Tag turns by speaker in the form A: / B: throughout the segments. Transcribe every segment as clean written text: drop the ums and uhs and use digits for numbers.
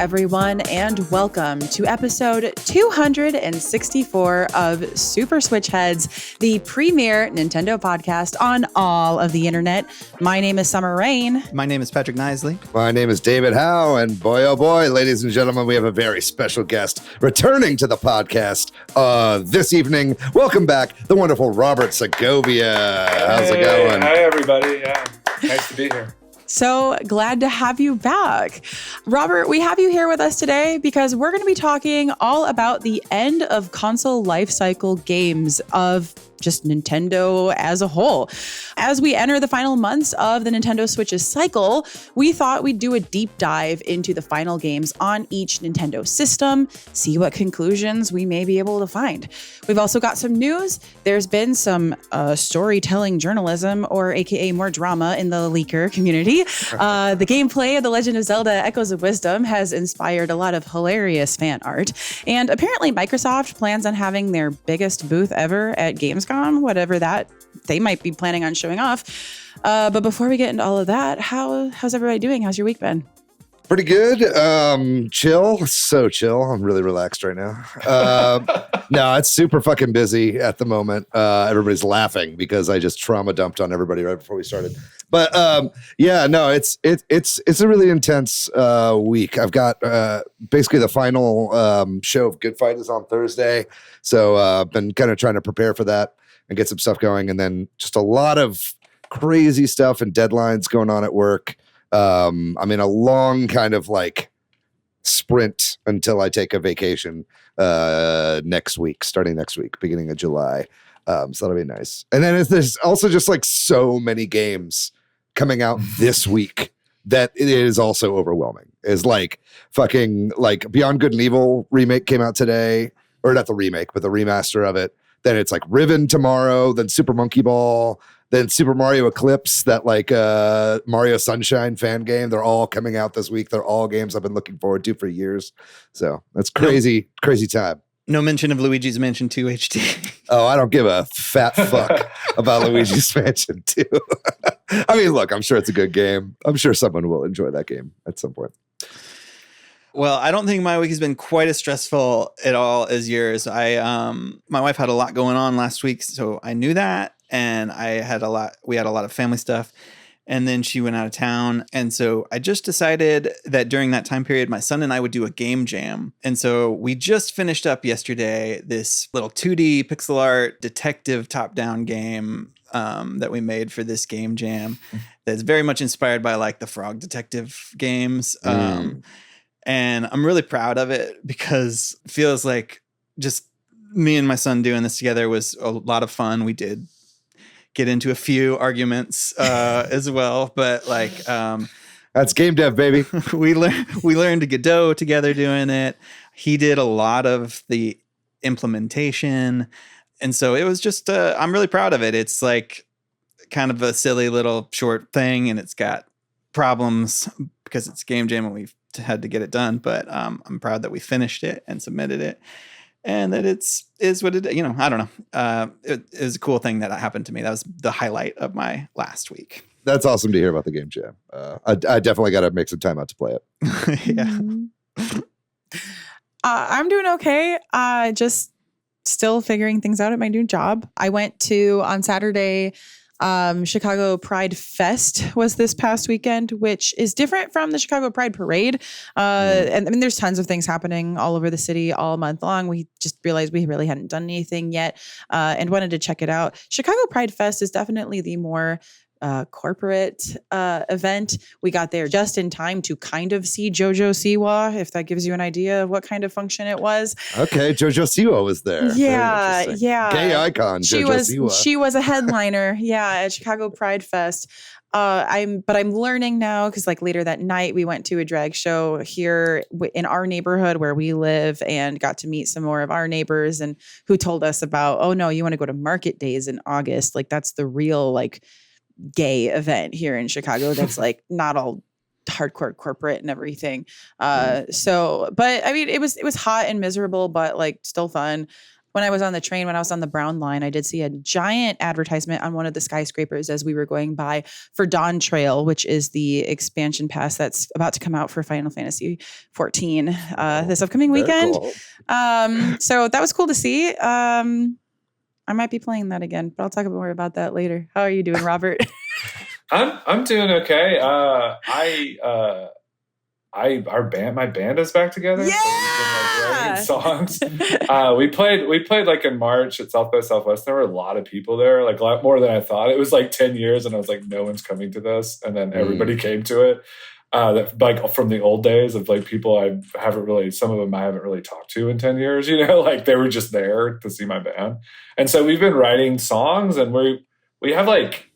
A: everyone, and welcome to episode 264 of Super Switch Headz, the premier Nintendo podcast on all of the internet. My name is Summer Rain.
B: My name is Patrick Nisley.
C: My name is David Howe, and boy, oh boy, ladies and gentlemen, we have a very special guest returning to the podcast this evening. Welcome back, the wonderful Robert Segovia. How's it going?
D: Hi, everybody. Yeah, nice to be here.
A: So glad to have you back. Robert, we have you here with us today because we're going to be talking all about the end of console lifecycle games of just Nintendo as a whole. As we enter the final months of the Nintendo Switch's cycle, we thought we'd do a deep dive into the final games on each Nintendo system, see what conclusions we may be able to find. We've also got some news. There's been some storytelling journalism, or AKA more drama, in the leaker community. The gameplay of The Legend of Zelda Echoes of Wisdom has inspired a lot of hilarious fan art. And apparently Microsoft plans on having their biggest booth ever at Gamescom, whatever that they might be planning on showing off. But before we get into all of that, how's everybody doing? How's your week been?
C: Pretty good. Chill. So chill. I'm really relaxed right now. No, it's super fucking busy at the moment. Everybody's laughing because I just trauma dumped on everybody right before we started. But yeah, no, it's a really intense week. I've got basically the final show of Good Fight is on Thursday. So I've been kind of trying to prepare for that and get some stuff going. And then just a lot of crazy stuff and deadlines going on at work. I'm in a long kind of like sprint until I take a vacation next week, starting next week, beginning of July. So that'll be nice. And then there's also just like so many games coming out this week that it is also overwhelming. Is like fucking like Beyond Good and Evil remake came out today, or not the remake, but the remaster of it. Then it's like Riven tomorrow, then Super Monkey Ball, then Super Mario Eclipse, that like Mario Sunshine fan game. They're all coming out this week. They're all games I've been looking forward to for years. So that's crazy, crazy time.
B: No mention of Luigi's Mansion 2 HD.
C: Oh, I don't give a fat fuck about Luigi's Mansion 2. I mean, look, I'm sure it's a good game. I'm sure someone will enjoy that game at some point.
B: Well, I don't think my week has been quite as stressful at all as yours. My wife had a lot going on last week, so I knew that. And we had a lot of family stuff. And then she went out of town. And so I just decided that during that time period, my son and I would do a game jam. And so we just finished up yesterday this little 2D pixel art detective top-down game that we made for this game jam. That's very much inspired by like the Frog Detective games. And I'm really proud of it because it feels like just me and my son doing this together was a lot of fun. We did get into a few arguments as well, but like
C: that's game dev, baby.
B: we learned to Godot together doing it. He did a lot of the implementation, and so it was just I'm really proud of it. It's like kind of a silly little short thing, and it's got problems because it's game jam and we've had to get it done. But I'm proud that we finished it and submitted it. And that is what it, I don't know. It was a cool thing that happened to me. That was the highlight of my last week.
C: That's awesome to hear about the game jam. I definitely got to make some time out to play it.
B: Yeah.
A: I'm doing okay. Just still figuring things out at my new job. I went to, on Saturday, Chicago Pride Fest was this past weekend, which is different from the Chicago Pride Parade. And I mean, there's tons of things happening all over the city all month long. We just realized we really hadn't done anything yet and wanted to check it out. Chicago Pride Fest is definitely the more corporate event. We got there just in time to kind of see JoJo Siwa, if that gives you an idea of what kind of function it was.
C: Okay, JoJo Siwa was there.
A: Yeah.
C: Gay icon, Siwa.
A: She was a headliner, at Chicago Pride Fest. I'm learning now because like later that night we went to a drag show here in our neighborhood where we live and got to meet some more of our neighbors and who told us about, oh no, you want to go to Market Days in August. Like that's the real like gay event here in Chicago. That's like not all hardcore corporate and everything. But I mean, it was hot and miserable, but like still fun. when I was on the train, when I was on the Brown line, I did see a giant advertisement on one of the skyscrapers as we were going by for Dawn Trail, which is the expansion pass that's about to come out for Final Fantasy 14 this upcoming weekend.
C: Cool.
A: So that was cool to see. I might be playing that again, but I'll talk more about that later. How are you doing, Robert?
D: I'm doing okay. My band is back together.
A: Yeah!
D: So we've been, writing songs. We played like in March at South by Southwest. There were a lot of people there, like a lot more than I thought. It was like 10 years, and I was like, no one's coming to this, and then everybody came to it. That like from the old days of like people some of them I haven't really talked to in 10 years, like they were just there to see my band. And so we've been writing songs, and we have like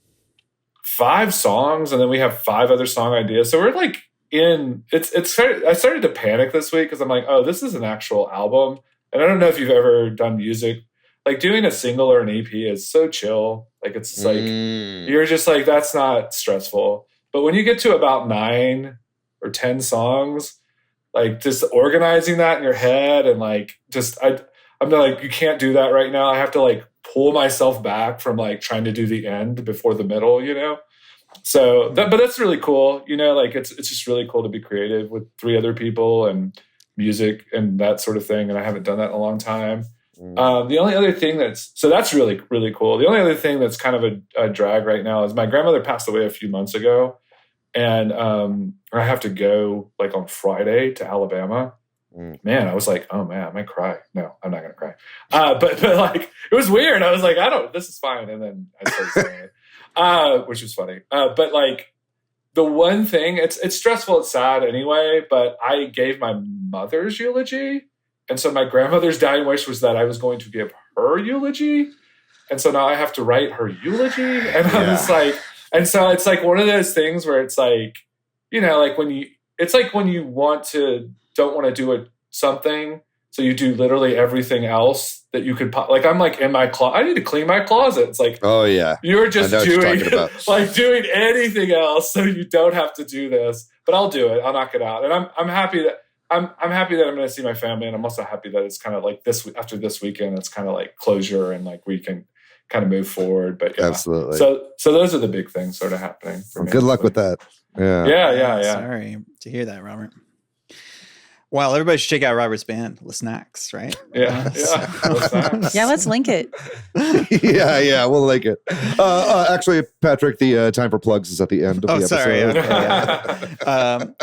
D: 5 songs, and then we have 5 other song ideas. So we're like I started to panic this week because I'm like, oh, this is an actual album. And I don't know if you've ever done music. Like doing a single or an EP is so chill. Like it's just like, you're just like, that's not stressful. But when you get to about 9 or 10 songs, like just organizing that in your head and like I'm like, you can't do that right now. I have to like pull myself back from like trying to do the end before the middle, So, but that's really cool, like it's just really cool to be creative with 3 other people and music and that sort of thing. And I haven't done that in a long time. The only other thing that's really, really cool. The only other thing that's kind of a drag right now is my grandmother passed away a few months ago. And I have to go like on Friday to Alabama. Man, I was like, oh man, I might cry. No, I'm not going to cry. But like, it was weird. I was like, this is fine. And then I started saying it, which was funny. But like the one thing, it's stressful. It's sad anyway, but I gave my mother's eulogy. And so my grandmother's dying wish was that I was going to give her eulogy. And so now I have to write her eulogy. And I was like, and so it's like one of those things where it's like, like when you don't want to do something. So you do literally everything else that you could, like, I'm like in my closet. I need to clean my closet. It's like, oh yeah, you're just doing anything else. So you don't have to do this, but I'll do it. I'll knock it out. And I'm happy that I'm happy that I'm going to see my family. And I'm also happy that it's kind of like after this weekend, it's kind of like closure and like we can kind of move forward. But yeah.
C: Absolutely.
D: So those are the big things sort of happening for me.
C: Good luck with that.
D: Yeah.
B: Sorry to hear that, Robert. Well, everybody should check out Robert's band, Les Snacks, right?
D: Yeah.
A: Yeah, let's link it.
C: yeah, we'll link it. Actually, Patrick, the time for plugs is at the end of the episode.
B: Sorry.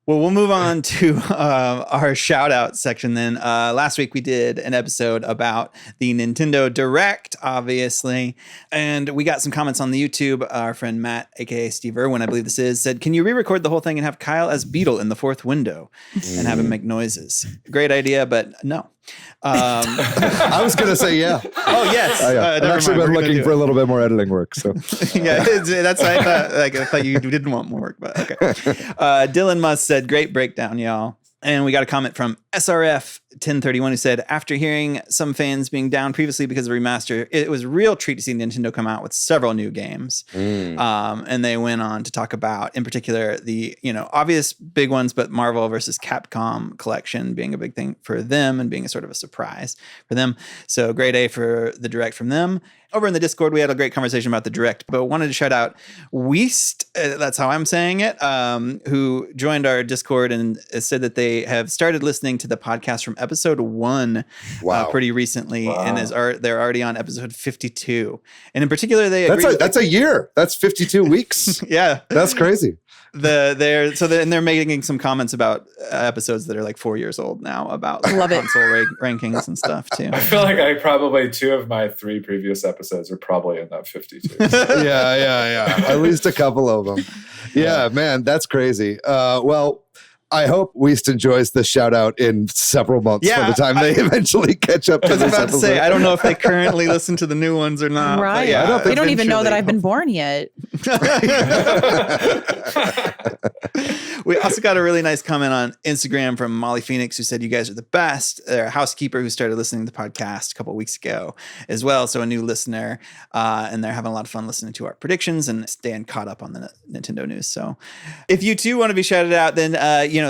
B: Well, we'll move on to our shout out section then. Last week we did an episode about the Nintendo Direct, obviously. And we got some comments on the YouTube. Our friend Matt, aka Steve Irwin, I believe this is, said, can you re-record the whole thing and have Kyle as Beetle in the 4th window and have him make noises? Great idea, but no.
C: I was going to say, yeah.
B: Oh, yes.
C: I've actually been looking for a little bit more editing work. So
B: yeah, that's what I thought. Like, I thought you didn't want more work, but okay. Dylan Musk said, great breakdown, y'all. And we got a comment from SRF 1031 who said, after hearing some fans being down previously because of remaster, it was a real treat to see Nintendo come out with several new games. And they went on to talk about, in particular, the obvious big ones, but Marvel versus Capcom collection being a big thing for them and being a sort of a surprise for them. So grade A for the Direct from them. Over in the Discord, we had a great conversation about the Direct, but wanted to shout out Weast, that's how I'm saying it, who joined our Discord and said that they have started listening to the podcast from episode 1 pretty recently, and they're already on episode 52. And in particular, they agree
C: that's a year. That's 52 weeks.
B: Yeah,
C: that's crazy.
B: They're making some comments about episodes that are like 4 years old now about console rankings and stuff too.
D: I feel like probably 2 of my 3 previous episodes are probably in that 52.
C: Yeah. At least a couple of them. Yeah, man, that's crazy. Well, I hope Weast enjoys the shout out in several months by the time they eventually catch up to this episode.
B: To say, I don't know if they currently listen to the new ones or not.
A: Right. Yeah, they don't even know that I've been born yet.
B: We also got a really nice comment on Instagram from Molly Phoenix who said, you guys are the best. They're a housekeeper who started listening to the podcast a couple of weeks ago as well. So a new listener, and they're having a lot of fun listening to our predictions and staying caught up on the Nintendo news. So if you too want to be shouted out, then,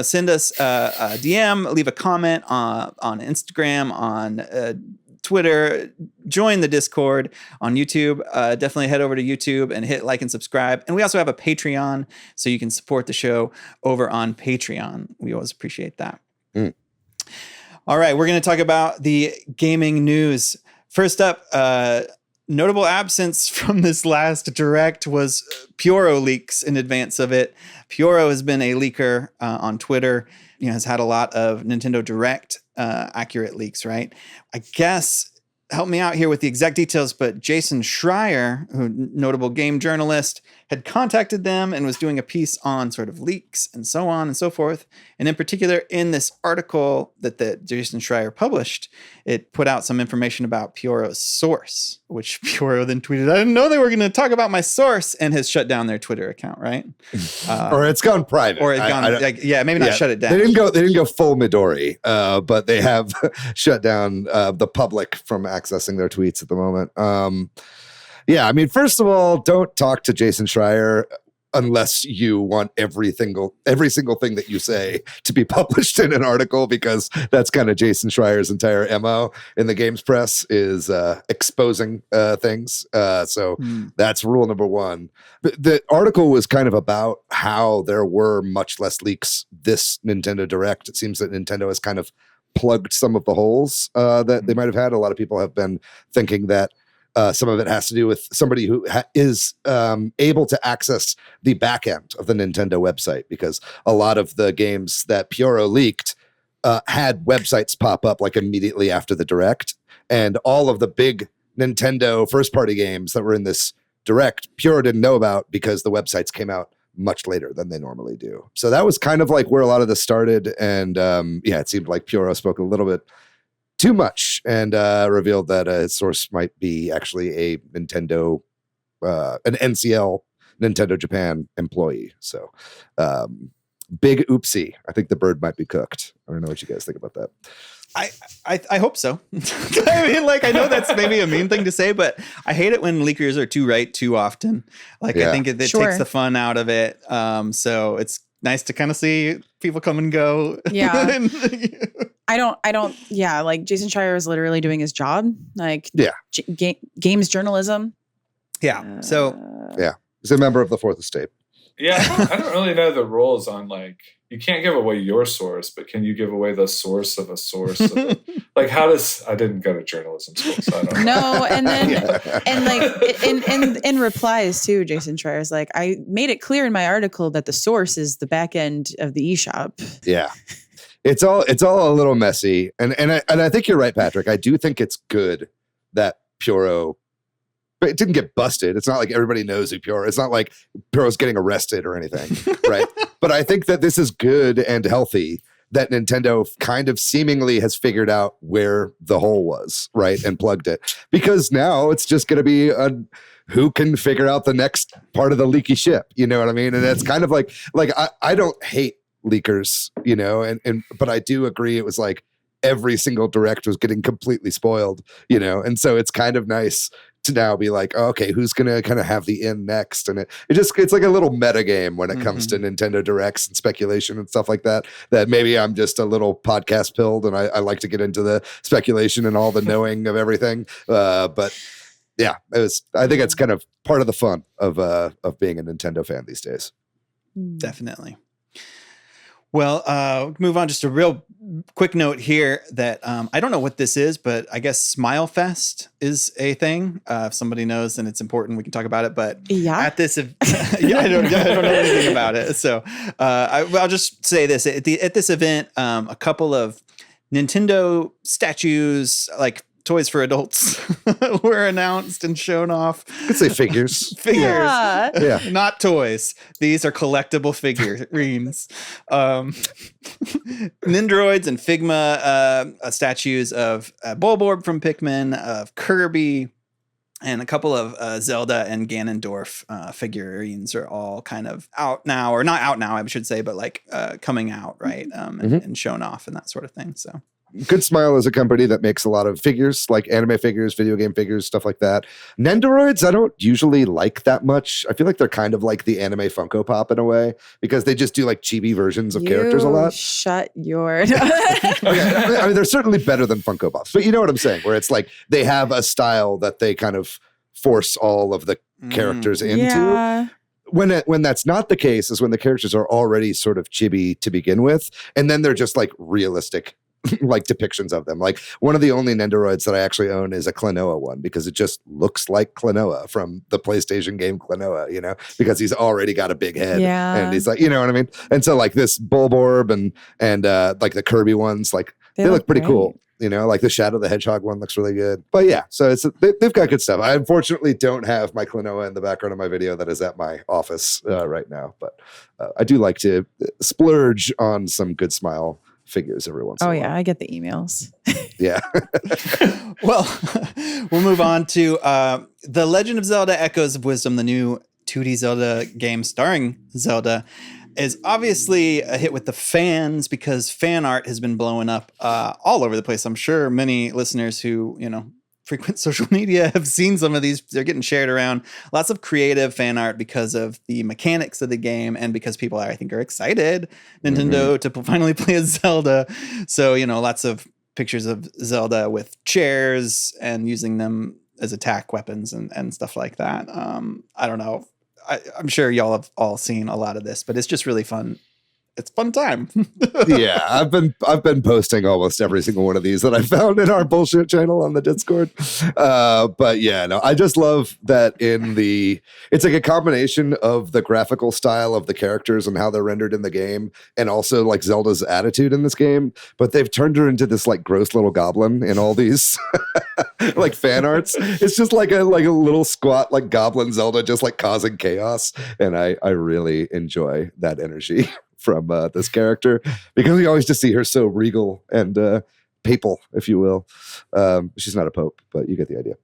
B: send us a DM, leave a comment on Instagram, on Twitter, join the Discord on YouTube. Definitely head over to YouTube and hit like and subscribe. And we also have a Patreon, so you can support the show over on Patreon. We always appreciate that. All right, we're going to talk about the gaming news. First up, notable absence from this last Direct was Pyoro leaks in advance of it. Pyoro has been a leaker on Twitter, has had a lot of Nintendo Direct accurate leaks, right? I guess, help me out here with the exact details, but Jason Schreier, who notable game journalist, had contacted them and was doing a piece on sort of leaks and so on and so forth. And in particular, in this article that Jason Schreier published, it put out some information about Pyoro's source, which Pyoro then tweeted, "I didn't know they were going to talk about my source," and has shut down their Twitter account, right?
C: Or it's gone private.
B: Or it's gone, maybe not shut it down.
C: They didn't go full Midori, but they have shut down the public from accessing their tweets at the moment. First of all, don't talk to Jason Schreier unless you want every single thing that you say to be published in an article, because that's kind of Jason Schreier's entire MO in the games press is exposing things. So that's rule number one. The article was kind of about how there were much less leaks this Nintendo Direct. It seems that Nintendo has kind of plugged some of the holes that they might have had. A lot of people have been thinking that some of it has to do with somebody who is able to access the back end of the Nintendo website, because a lot of the games that Pyoro leaked had websites pop up like immediately after the Direct, and all of the big Nintendo first-party games that were in this Direct, Pyoro didn't know about because the websites came out much later than they normally do. So that was kind of like where a lot of this started, and it seemed like Pyoro spoke a little bit too much and revealed that its source might be actually a Nintendo, an NCL, Nintendo Japan employee. So big oopsie. I think the bird might be cooked. I don't know what you guys think about that.
B: I hope so. I know that's maybe a mean thing to say, but I hate it when leakers are too right too often. I think it takes the fun out of it. So it's nice to kind of see people come and go.
A: Yeah. Jason Schreier is literally doing his job. Games journalism.
B: Yeah.
C: He's a member of the Fourth Estate.
D: Yeah. I don't really know the rules on you can't give away your source, but can you give away the source of a source? I didn't go to journalism school, so I don't know.
A: No, and then in replies too, Jason Schreier's like, I made it clear in my article that the source is the back end of the eShop.
C: Yeah. It's all a little messy. And I think you're right, Patrick. I do think it's good that Pyoro, but it didn't get busted. It's not like everybody knows who Pyoro is. It's not like Pyoro's getting arrested or anything, right? But I think that this is good and healthy that Nintendo kind of seemingly has figured out where the hole was, right? And plugged it. Because now it's just going to be who can figure out the next part of the leaky ship. You know what I mean? And it's kind of like I don't hate leakers, but I do agree it was like every single Direct was getting completely spoiled, and so it's kind of nice to now be like, oh, okay, who's gonna kind of have the in next? And it's like a little meta game when it comes to Nintendo Directs and speculation and stuff like that maybe I'm just a little podcast pilled and I like to get into the speculation and all the knowing of everything, but yeah, I think it's kind of part of the fun of being a Nintendo fan these days.
B: Definitely. Well, move on. Just a real quick note here that I don't know what this is, but I guess Smile Fest is a thing. If somebody knows and it's important, we can talk about it. But at this, I don't know anything about it. So I'll just say this: at this event, a couple of Nintendo statues, like toys for adults, were announced and shown off.
C: I'd say figures.
A: Yeah.
B: Not toys. These are collectible figurines. Nindroids and Figma statues of Bulborb from Pikmin, of Kirby, and a couple of Zelda and Ganondorf figurines are all kind of out now, or not out now, I should say, but coming out, right? And shown off and that sort of thing. So
C: Good Smile is a company that makes a lot of figures, like anime figures, video game figures, stuff like that. Nendoroids, I don't usually like that much. I feel like they're kind of like the anime Funko Pop in a way, because they just do like chibi versions of characters a lot.
A: Shut your...
C: Okay, I mean, they're certainly better than Funko Pops, but you know what I'm saying, where it's like they have a style that they kind of force all of the characters into.
A: Yeah.
C: When that's not the case is when the characters are already sort of chibi to begin with, and then they're just like realistic like depictions of them. Like one of the only Nendoroids that I actually own is a Klonoa one, because it just looks like Klonoa from the PlayStation game Klonoa, you know, because he's already got a big head and he's like, you know what I mean? And so like this Bulborb and like the Kirby ones, like they look pretty cool. You know, like the Shadow the Hedgehog one looks really good. But yeah, so they've got good stuff. I unfortunately don't have my Klonoa in the background of my video that is at my office right now. But I do like to splurge on some Good Smile figures every once in a while.
A: Oh yeah, I get the emails.
C: Yeah.
B: Well, we'll move on to The Legend of Zelda Echoes of Wisdom, the new 2D Zelda game starring Zelda, is obviously a hit with the fans because fan art has been blowing up all over the place. I'm sure many listeners who, you know, frequent social media have seen some of these. They're getting shared around. Lots of creative fan art because of the mechanics of the game and because people I think are excited, Nintendo, to finally play as Zelda. So, you know, lots of pictures of Zelda with chairs and using them as attack weapons and stuff like that. I don't know. I'm sure y'all have all seen a lot of this, but it's just really fun. It's a fun time.
C: Yeah, I've been posting almost every single one of these that I found in our bullshit channel on the Discord. But yeah, no, I just love that it's like a combination of the graphical style of the characters and how they're rendered in the game, and also like Zelda's attitude in this game. But they've turned her into this like gross little goblin in all these like fan arts. It's just like a little squat like goblin Zelda just like causing chaos, and I really enjoy that energy from this character, because we always just see her so regal and papal, if you will. She's not a pope, but you get the idea.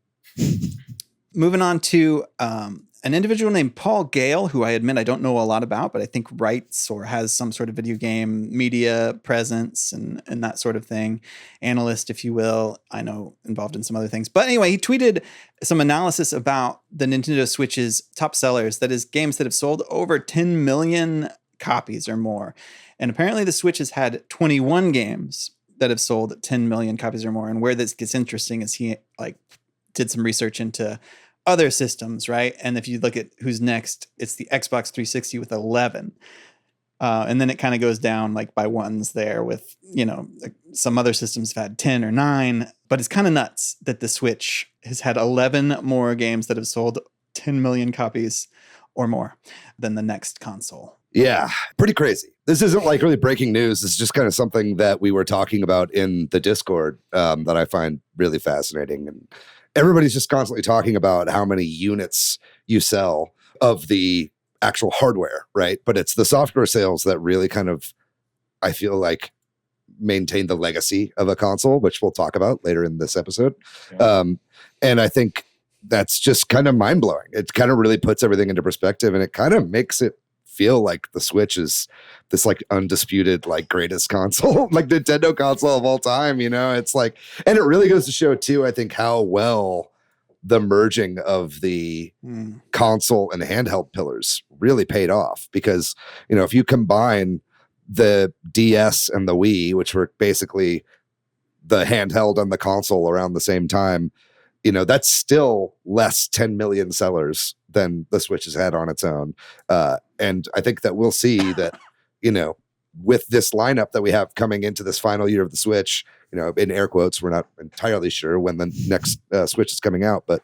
B: Moving on to an individual named Paul Gale, who I admit I don't know a lot about, but I think writes or has some sort of video game media presence and that sort of thing. Analyst, if you will. I know involved in some other things. But anyway, he tweeted some analysis about the Nintendo Switch's top sellers, that is games that have sold over 10 million copies or more. And apparently the Switch has had 21 games that have sold 10 million copies or more. And where this gets interesting is he like did some research into other systems, right? And if you look at who's next, it's the Xbox 360 with 11. And then it kind of goes down like by ones there with, you know, some other systems have had 10 or 9, but it's kind of nuts that the Switch has had 11 more games that have sold 10 million copies or more than the next console.
C: Yeah, pretty crazy. This isn't like really breaking news. It's just kind of something that we were talking about in the Discord that I find really fascinating. And everybody's just constantly talking about how many units you sell of the actual hardware, right? But it's the software sales that really kind of, I feel like, maintain the legacy of a console, which we'll talk about later in this episode. Yeah. And I think that's just kind of mind-blowing. It kind of really puts everything into perspective, and it kind of makes it feel like the Switch is this like undisputed like greatest console, like Nintendo console of all time, you know? It's like, and it really goes to show too, I think, how well the merging of the console and handheld pillars really paid off. Because, you know, if you combine the DS and the Wii, which were basically the handheld and the console around the same time, you know, that's still less 10 million sellers than the Switch has had on its own. And I think that we'll see that, you know, with this lineup that we have coming into this final year of the Switch, you know, in air quotes, we're not entirely sure when the next Switch is coming out, but,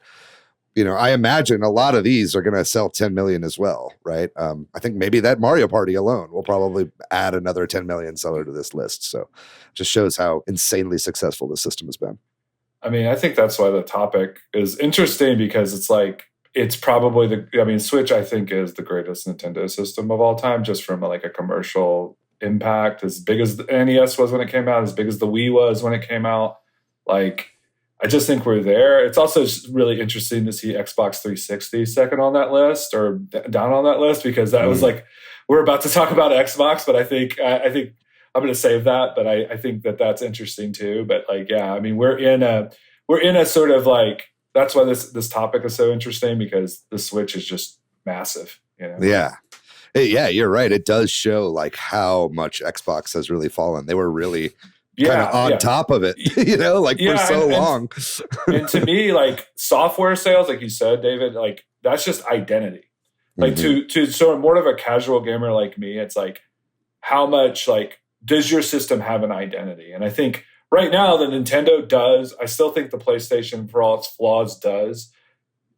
C: you know, I imagine a lot of these are going to sell 10 million as well, right? I think maybe that Mario Party alone will probably add another 10 million seller to this list. So it just shows how insanely successful this system has been.
D: I mean, I think that's why the topic is interesting, because it's like, it's probably Switch, I think, is the greatest Nintendo system of all time, just from like a commercial impact, as big as the NES was when it came out, as big as the Wii was when it came out. Like, I just think we're there. It's also really interesting to see Xbox 360 second on that list, or down on that list, because that was like, we're about to talk about Xbox, but I think I'm gonna save that, but I think that that's interesting too. But like, yeah, I mean, we're in a sort of like, that's why this topic is so interesting, because the Switch is just massive. You know?
C: Yeah. Yeah, you're right. It does show like how much Xbox has really fallen. They were really kind of on top of it, you know, like for so long.
D: And to me, like software sales, like you said, David, like that's just identity. Like to sort of more of a casual gamer like me, it's like, how much like does your system have an identity? And I think right now the Nintendo does. I still think the PlayStation, for all its flaws, does.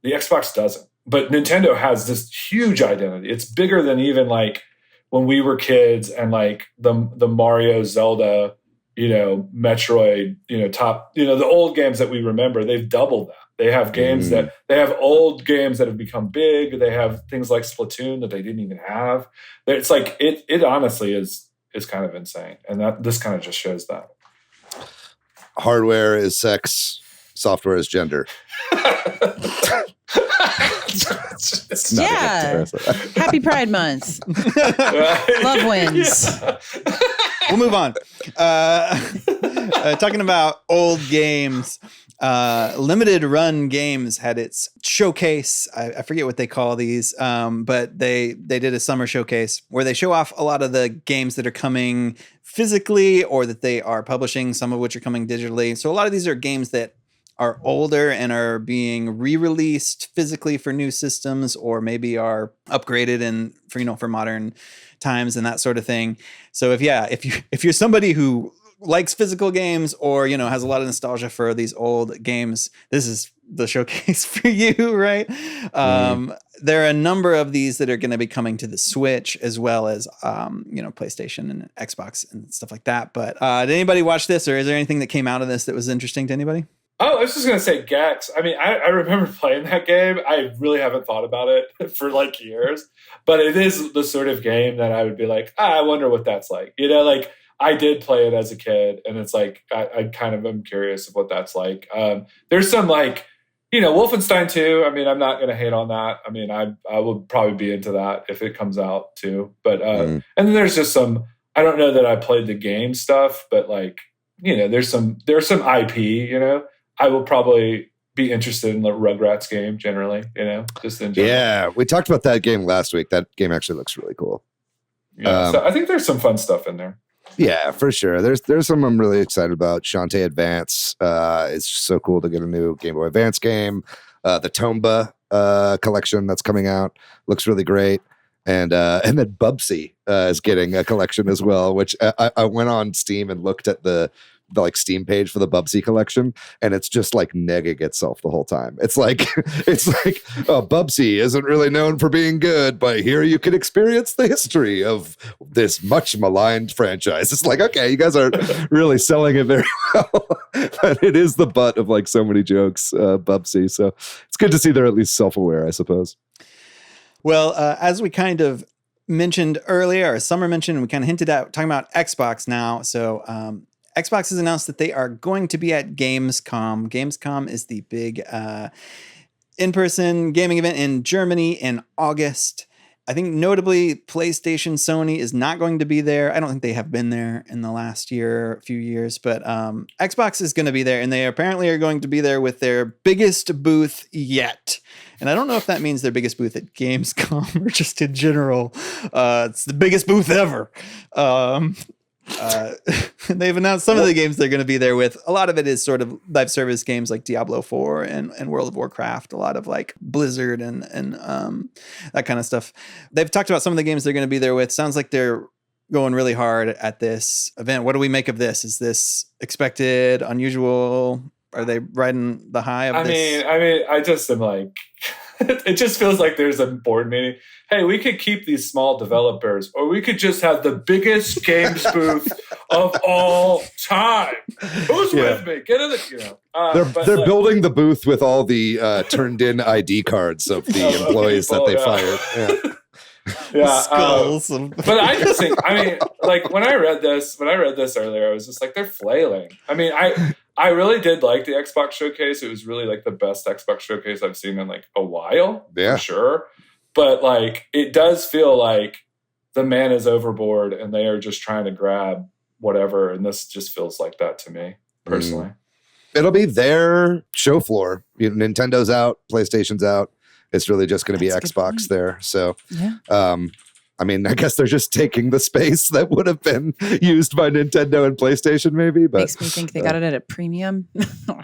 D: The Xbox doesn't. But Nintendo has this huge identity. It's bigger than even like when we were kids and like the Mario, Zelda, you know, Metroid, you know, top, you know, the old games that we remember. They've doubled that. They have games they have old games that have become big. They have things like Splatoon that they didn't even have. It's like it honestly is kind of insane, and that this kind of just shows that.
C: Hardware is sex, software is gender.
A: Yeah. Happy Pride Month. Love wins.
B: Yeah. We'll move on. Talking about old games. Limited Run Games had its showcase. I forget what they call these, but they did a summer showcase where they show off a lot of the games that are coming physically or that they are publishing, some of which are coming digitally. So a lot of these are games that are older and are being re-released physically for new systems, or maybe are upgraded and for modern times and that sort of thing. So if you're somebody who likes physical games or has a lot of nostalgia for these old games, this is the showcase for you, right? There are a number of these that are going to be coming to the Switch, as well as PlayStation and Xbox and stuff like that. But did anybody watch this, or is there anything that came out of this that was interesting to anybody?
D: Oh, I was just going to say Gex. I mean, I remember playing that game. I really haven't thought about it for like years, but it is the sort of game that I would be like, I wonder what that's like. Like I did play it as a kid, and it's like, I kind of am curious of what that's like. There's some like, Wolfenstein 2. I mean, I'm not going to hate on that. I mean, I would probably be into that if it comes out too. But, and then there's just some, I don't know that I played the game stuff, but like, there's some IP, I will probably be interested in the Rugrats game generally, just in general.
C: Yeah, we talked about that game last week. That game actually looks really cool.
D: Yeah, so I think there's some fun stuff in there.
C: Yeah, for sure. There's some I'm really excited about. Shantae Advance. It's just so cool to get a new Game Boy Advance game. The Tomba collection that's coming out looks really great. And then Bubsy is getting a collection as well, which I went on Steam and looked at the like Steam page for the Bubsy collection, and it's just like negging itself the whole time. It's like Bubsy isn't really known for being good, but here you can experience the history of this much maligned franchise. It's like, okay, you guys are really selling it very well, but it is the butt of like so many jokes, Bubsy. So it's good to see they're at least self-aware, I suppose.
B: Well, as we kind of mentioned earlier, or Summer mentioned, we kind of hinted at talking about Xbox now. So Xbox has announced that they are going to be at Gamescom. Gamescom is the big in-person gaming event in Germany in August. I think notably PlayStation, Sony is not going to be there. I don't think they have been there in the last few years, but Xbox is going to be there, and they apparently are going to be there with their biggest booth yet. And I don't know if that means their biggest booth at Gamescom or just in general. It's the biggest booth ever. They've announced some of the games they're going to be there with. A lot of it is sort of live service games like Diablo 4 and World of Warcraft, a lot of like Blizzard and that kind of stuff. They've talked about some of the games they're going to be there with. Sounds like they're going really hard at this event. What do we make of this? Is this expected, unusual? Are they riding the high of this?
D: I mean, I just am like, it just feels like there's a board meeting. Hey, we could keep these small developers, or we could just have the biggest games booth of all time. Who's with me? Get in the,
C: They're building the booth with all the turned in ID cards of the employees that they fired.
D: Yeah.
B: Skulls.
D: But I just think, like when I read this earlier, I was just like, they're flailing. I mean, I really did like the Xbox showcase. It was really like the best Xbox showcase I've seen in like a while, for sure. But like, it does feel like the man is overboard and they are just trying to grab whatever. And this just feels like that to me personally.
C: It'll be their show floor. Nintendo's out, PlayStation's out. It's really just going to be Xbox there. So, I mean, I guess they're just taking the space that would have been used by Nintendo and PlayStation, maybe. But
A: makes me think they got it at a premium.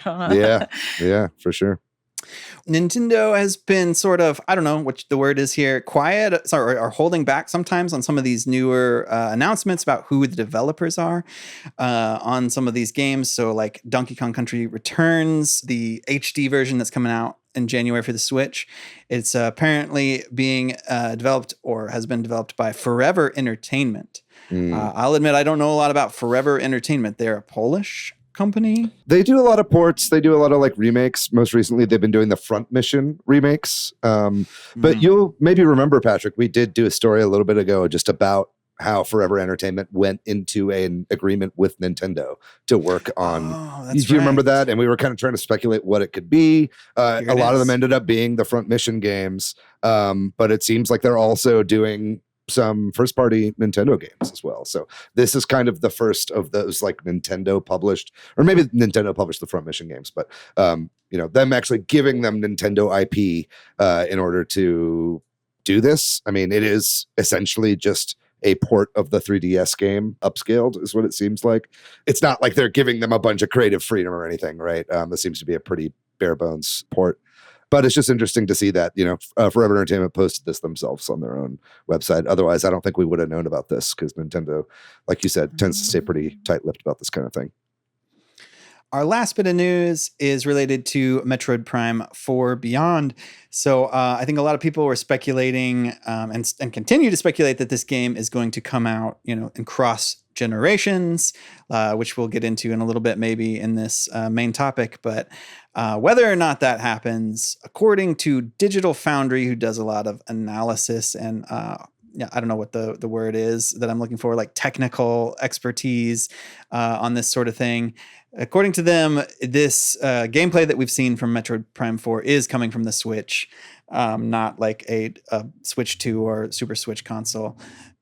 C: yeah, for sure.
B: Nintendo has been sort of, I don't know what the word is here, quiet, or holding back sometimes on some of these newer announcements about who the developers are on some of these games. So like Donkey Kong Country Returns, the HD version that's coming out in January for the Switch. It's apparently being developed or has been developed by Forever Entertainment. I'll admit I don't know a lot about Forever Entertainment. They're a Polish company.
C: They do a lot of ports. They do a lot of like remakes. Most recently, they've been doing the Front Mission remakes. But you'll maybe remember, Patrick, we did do a story a little bit ago just about how Forever Entertainment went into an agreement with Nintendo to work on. Do you remember that? And we were kind of trying to speculate what it could be. A lot of them ended up being the Front Mission games. But it seems like they're also doing some first-party Nintendo games as well. So this is kind of the first of those like Nintendo published, or maybe Nintendo published the Front Mission games, but them actually giving them Nintendo IP in order to do this. I mean, it is essentially just a port of the 3DS game upscaled is what it seems like. It's not like they're giving them a bunch of creative freedom or anything, right? This seems to be a pretty bare bones port. But it's just interesting to see that, Forever Entertainment posted this themselves on their own website. Otherwise, I don't think we would have known about this because Nintendo, like you said, tends to stay pretty tight-lipped about this kind of thing.
B: Our last bit of news is related to Metroid Prime 4 Beyond. So I think a lot of people were speculating and continue to speculate that this game is going to come out, in cross generations, which we'll get into in a little bit, maybe in this main topic. But whether or not that happens, according to Digital Foundry, who does a lot of analysis and I don't know what the word is that I'm looking for, like technical expertise on this sort of thing. According to them, this gameplay that we've seen from Metroid Prime 4 is coming from the Switch, not like a Switch 2 or Super Switch console.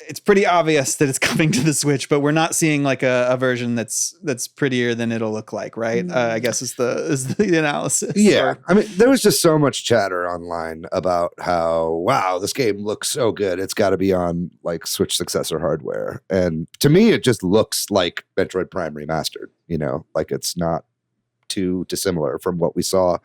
B: It's pretty obvious that it's coming to the Switch, but we're not seeing like a version that's prettier than it'll look like, right? I guess is the analysis.
C: Yeah, I mean, there was just so much chatter online about how, wow, this game looks so good. It's got to be on like Switch successor hardware, and to me, it just looks like Metroid Prime remastered. Like it's not too dissimilar from what we saw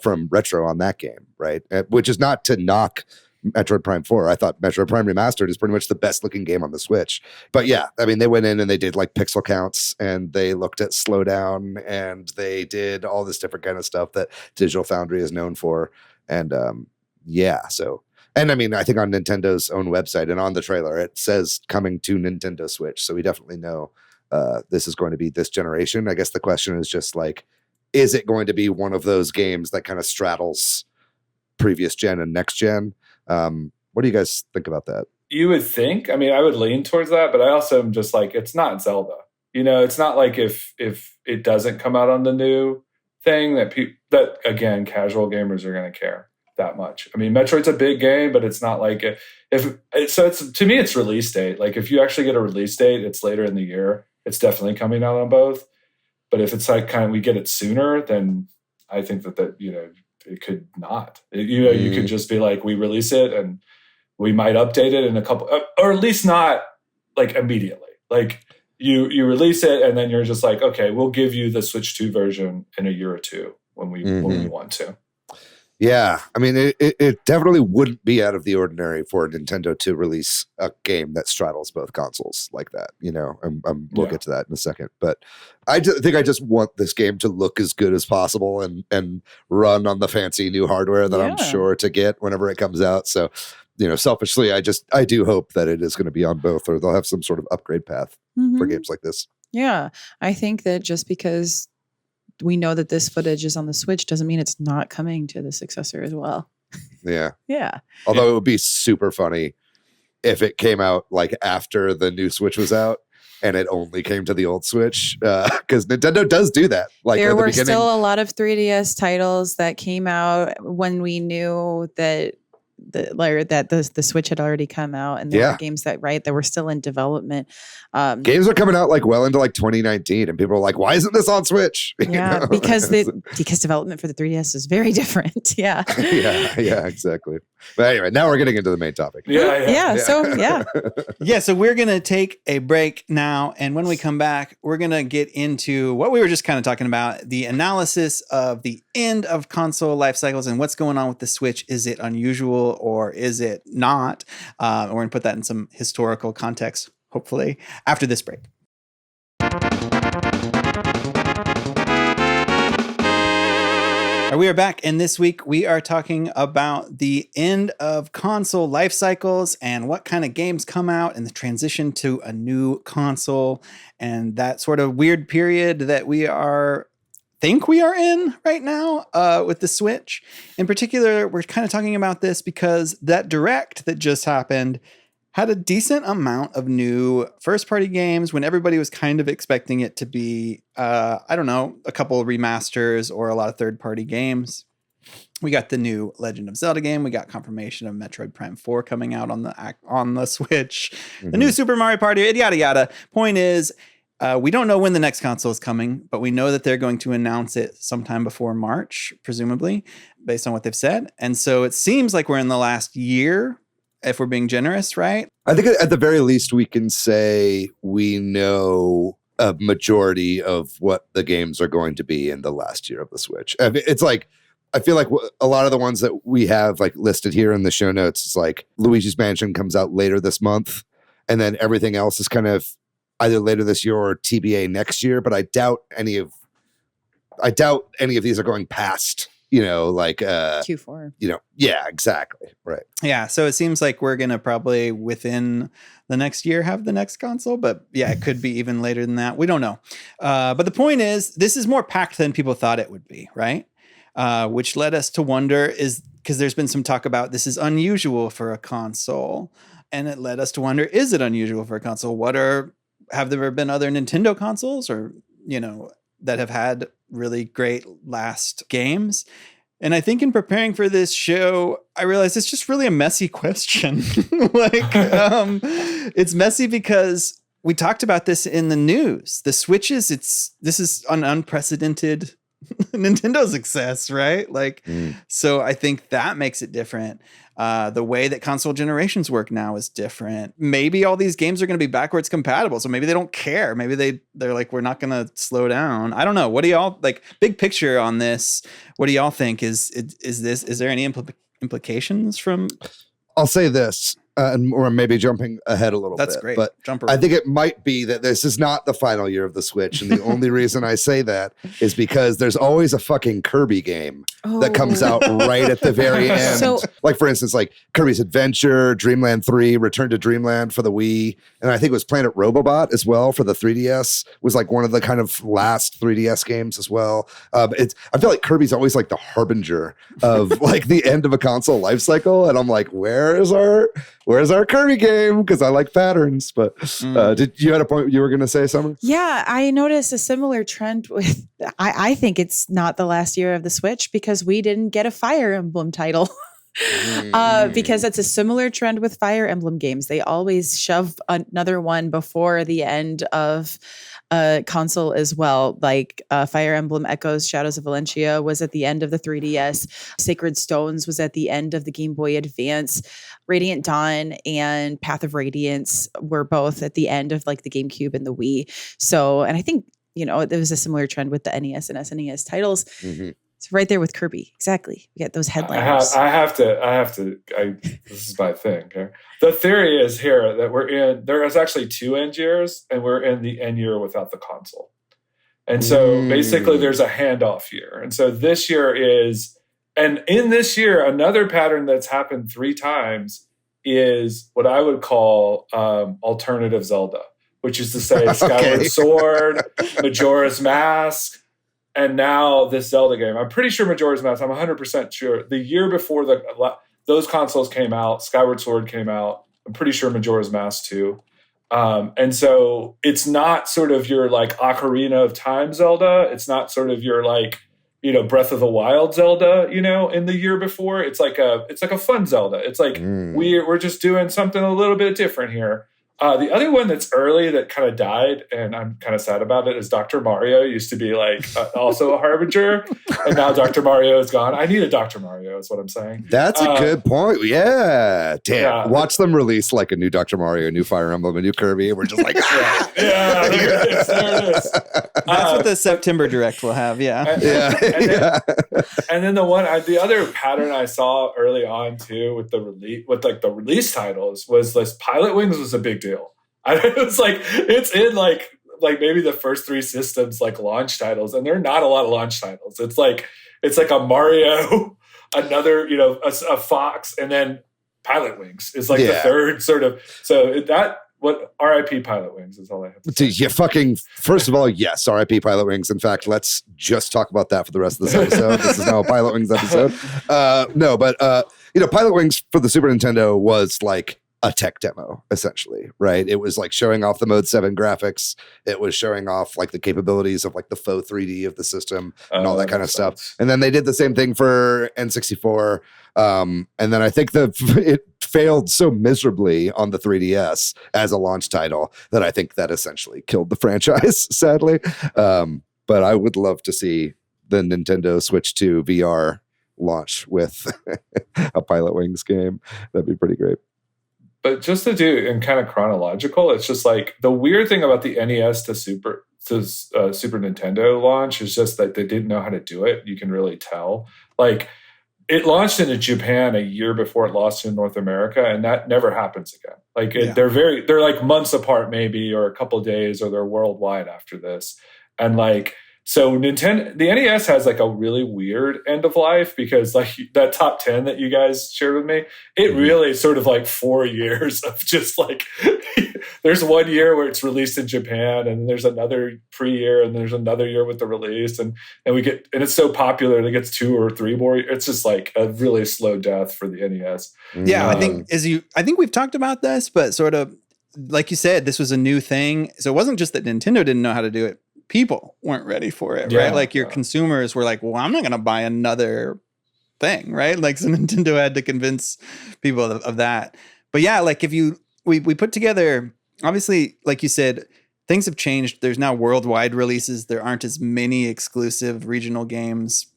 C: from Retro on that game, right? Which is not to knock Metroid Prime 4. I thought Metroid Prime Remastered is pretty much the best looking game on the Switch. But yeah, I mean, they went in and they did like pixel counts and they looked at slowdown and they did all this different kind of stuff that Digital Foundry is known for. And and I mean, I think on Nintendo's own website and on the trailer, it says coming to Nintendo Switch. So we definitely know this is going to be this generation. I guess the question is just like, is it going to be one of those games that kind of straddles previous gen and next gen? What do you guys think about that?
D: You would think. I mean, I would lean towards that, but I also am just like, it's not Zelda. It's not like if it doesn't come out on the new thing that again, casual gamers are going to care that much. I mean, Metroid's a big game, but it's not like to me, it's release date. Like if you actually get a release date, it's later in the year. It's definitely coming out on both. But if it's like kind of we get it sooner, then I think that it could not. You could just be like, we release it and we might update it in a couple, or at least not like immediately. Like you release it and then you're just like, okay, we'll give you the Switch 2 version in a year or two when we want to.
C: Yeah, I mean, it definitely wouldn't be out of the ordinary for Nintendo to release a game that straddles both consoles like that, and we'll get to that in a second. But I think I just want this game to look as good as possible and run on the fancy new hardware that I'm sure to get whenever it comes out. So, selfishly, I do hope that it is going to be on both, or they'll have some sort of upgrade path for games like this. Yeah,
A: I think that just because we know that this footage is on the Switch doesn't mean it's not coming to the successor as well.
C: Yeah.
A: Yeah.
C: Although it would be super funny if it came out like after the new Switch was out and it only came to the old Switch, because Nintendo does do that. Like
A: there were still a lot of 3DS titles that came out when we knew that the Switch had already come out, and there were games that were still in development.
C: Games are coming out like well into like 2019, and people are like, "Why isn't this on Switch?"
A: Yeah, because development for the 3DS is very different. Yeah,
C: yeah, exactly. But anyway, now we're getting into the main topic.
B: So we're gonna take a break now, and when we come back, we're gonna get into what we were just kind of talking about: the analysis of the end of console life cycles and what's going on with the Switch. Is it unusual or is it not? We're gonna put that in some historical context, hopefully, after this break. We are back, and this week we are talking about the end of console life cycles and what kind of games come out and the transition to a new console and that sort of weird period that we are in right now with the Switch. In particular, we're kind of talking about this because that Direct that just happened had a decent amount of new first-party games when everybody was kind of expecting it to be, a couple of remasters or a lot of third-party games. We got the new Legend of Zelda game. We got confirmation of Metroid Prime 4 coming out on the Switch. The new Super Mario Party, yada, yada. Point is, we don't know when the next console is coming, but we know that they're going to announce it sometime before March, presumably, based on what they've said. And so it seems like we're in the last year, if we're being generous, right?
C: I think at the very least we can say we know a majority of what the games are going to be in the last year of the Switch. I mean, it's like, I feel like a lot of the ones that we have like listed here in the show notes, it's like Luigi's Mansion comes out later this month, and then everything else is kind of either later this year or TBA next year. But I doubt any of these are going past,
A: Q4.
C: Yeah, exactly. Right.
B: Yeah. So it seems like we're going to probably within the next year have the next console, but yeah, it could be even later than that. We don't know. But the point is, this is more packed than people thought it would be, right? Which led us to wonder because there's been some talk about this is unusual for a console. And it led us to wonder, is it unusual for a console? Have there been other Nintendo consoles or, that have had really great last games? And I think in preparing for this show, I realized it's just really a messy question. It's messy because we talked about this in the news. The Switches, this is an unprecedented Nintendo success, right? So I think that makes it different. The way that console generations work now is different. Maybe all these games are going to be backwards compatible, so maybe they don't care. Maybe they're like, we're not going to slow down. I don't know. What do y'all big picture on this? What do y'all think? Is there any implications from?
C: I'll say this. Or maybe jumping ahead a little bit.
B: That's great.
C: But I think it might be that this is not the final year of the Switch. And the only reason I say that is because there's always a fucking Kirby game that comes out right at the very end. So, like, for instance, like Kirby's Adventure, Dreamland 3, Return to Dreamland for the Wii. And I think it was Planet Robobot as well for the 3DS. Was like one of the kind of last 3DS games as well. I feel like Kirby's always like the harbinger of like the end of a console life cycle. And I'm like, where's our Kirby game? Because I like patterns. But did you had a point you were going to say, Summer?
A: Yeah, I noticed a similar trend with. I think it's not the last year of the Switch because we didn't get a Fire Emblem title. Because it's a similar trend with Fire Emblem games. They always shove another one before the end of a console as well. Like Fire Emblem Echoes Shadows of Valentia was at the end of the 3DS. Sacred Stones was at the end of the Game Boy Advance. Radiant Dawn and Path of Radiance were both at the end of like the GameCube and the Wii. So, and I think, there was a similar trend with the NES and SNES titles. Mm-hmm. It's right there with Kirby. Exactly. We get those headliners.
D: I have to, this is my thing. Okay? The theory is here that there is actually 2 end years and we're in the end year without the console. And so basically there's a handoff year. And so this year and in this year, another pattern that's happened 3 times is what I would call alternative Zelda, which is to say Skyward Sword, Majora's Mask, and now this Zelda game. I'm pretty sure Majora's Mask, I'm 100% sure. The year before those consoles came out, Skyward Sword came out. I'm pretty sure Majora's Mask too. And so it's not sort of your like Ocarina of Time Zelda. It's not sort of your like Breath of the Wild Zelda, in the year before. It's like a fun Zelda. It's like we're just doing something a little bit different here. The other one that's early that kind of died, and I'm kind of sad about it, is Dr. Mario. Used to be like also a harbinger, and now Dr. Mario is gone. I need a Dr. Mario, is what I'm saying.
C: That's a good point. Yeah. Damn.
D: Yeah.
C: Watch them release like a new Dr. Mario, a new Fire Emblem, a new Kirby, and we're just like,
D: yeah, there it is.
B: That's what the September Direct will have. Yeah.
D: And then the other pattern I saw early on too with the release titles was this Pilot Wings was a big deal. It was like it's in like maybe the first 3 systems like launch titles, and there are not a lot of launch titles. It's like a Mario, another a Fox, and then Pilot Wings is like the third sort of. So what RIP Pilot Wings is all I have to say.
C: First of all, yes, RIP Pilot Wings. In fact, let's just talk about that for the rest of this episode. This is now a Pilot Wings episode. Pilot Wings for the Super Nintendo was like a tech demo, essentially, right? It was like showing off the Mode 7 graphics. It was showing off like the capabilities of like the faux 3D of the system and all that kind of stuff. And then they did the same thing for N64. And then I think it failed so miserably on the 3DS as a launch title that I think that essentially killed the franchise, sadly. But I would love to see the Nintendo Switch 2 VR launch with a Pilot Wings game. That'd be pretty great.
D: But just to do in kind of chronological, it's just like the weird thing about the NES to Super Nintendo launch is just that they didn't know how to do it. You can really tell. Like it launched into Japan a year before it launched in North America, and that never happens again. Like they're like months apart maybe, or a couple of days, or they're worldwide after this. And like so the NES has like a really weird end of life because like that top 10 that you guys shared with me, it really sort of like 4 years of just like, there's 1 year where it's released in Japan, and there's another pre-year, and there's another year with the release, and it's so popular that it gets 2 or 3 more. It's just like a really slow death for the NES.
B: Yeah, I think we've talked about this, but sort of like you said, this was a new thing. So it wasn't just that Nintendo didn't know how to do it. People weren't ready for it, right? Like your consumers were like, well, I'm not going to buy another thing, right? Like so Nintendo had to convince people of that. But yeah, like we put together, obviously, like you said, things have changed. There's now worldwide releases. There aren't as many exclusive regional games,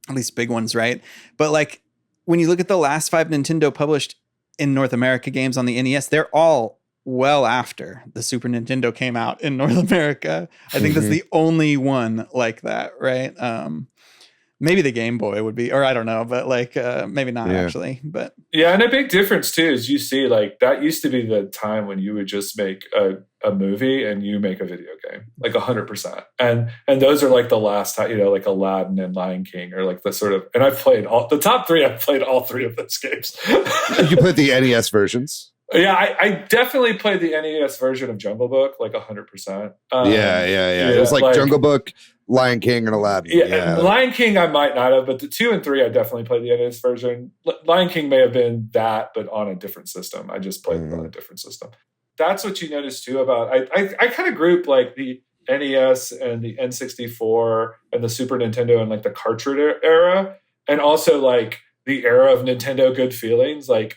B: at least big ones, right? But like when you look at the last 5 Nintendo published in North America games on the NES, they're all well after the Super Nintendo came out in North America. I think that's the only one like that, right? Maybe the Game Boy would be, or I don't know, but like maybe not actually. But
D: yeah, and a big difference too is you see like that used to be the time when you would just make a movie and you make a video game, like 100%. And those are like the last time, like Aladdin and Lion King, or like the sort of. And I've played the top 3. I've played all 3 of those games.
C: You played the NES versions.
D: Yeah, I definitely played the NES version of Jungle Book, like 100%.
C: Yeah. It was like Jungle Book, Lion King, and Aladdin.
D: Yeah. Lion King I might not have, but the 2 and 3 I definitely played the NES version. Lion King may have been that, but on a different system. I just played it on a different system. That's what you notice too about. I kind of group like the NES and the N64 and the Super Nintendo and like the cartridge era, and also like the era of Nintendo Good Feelings, like.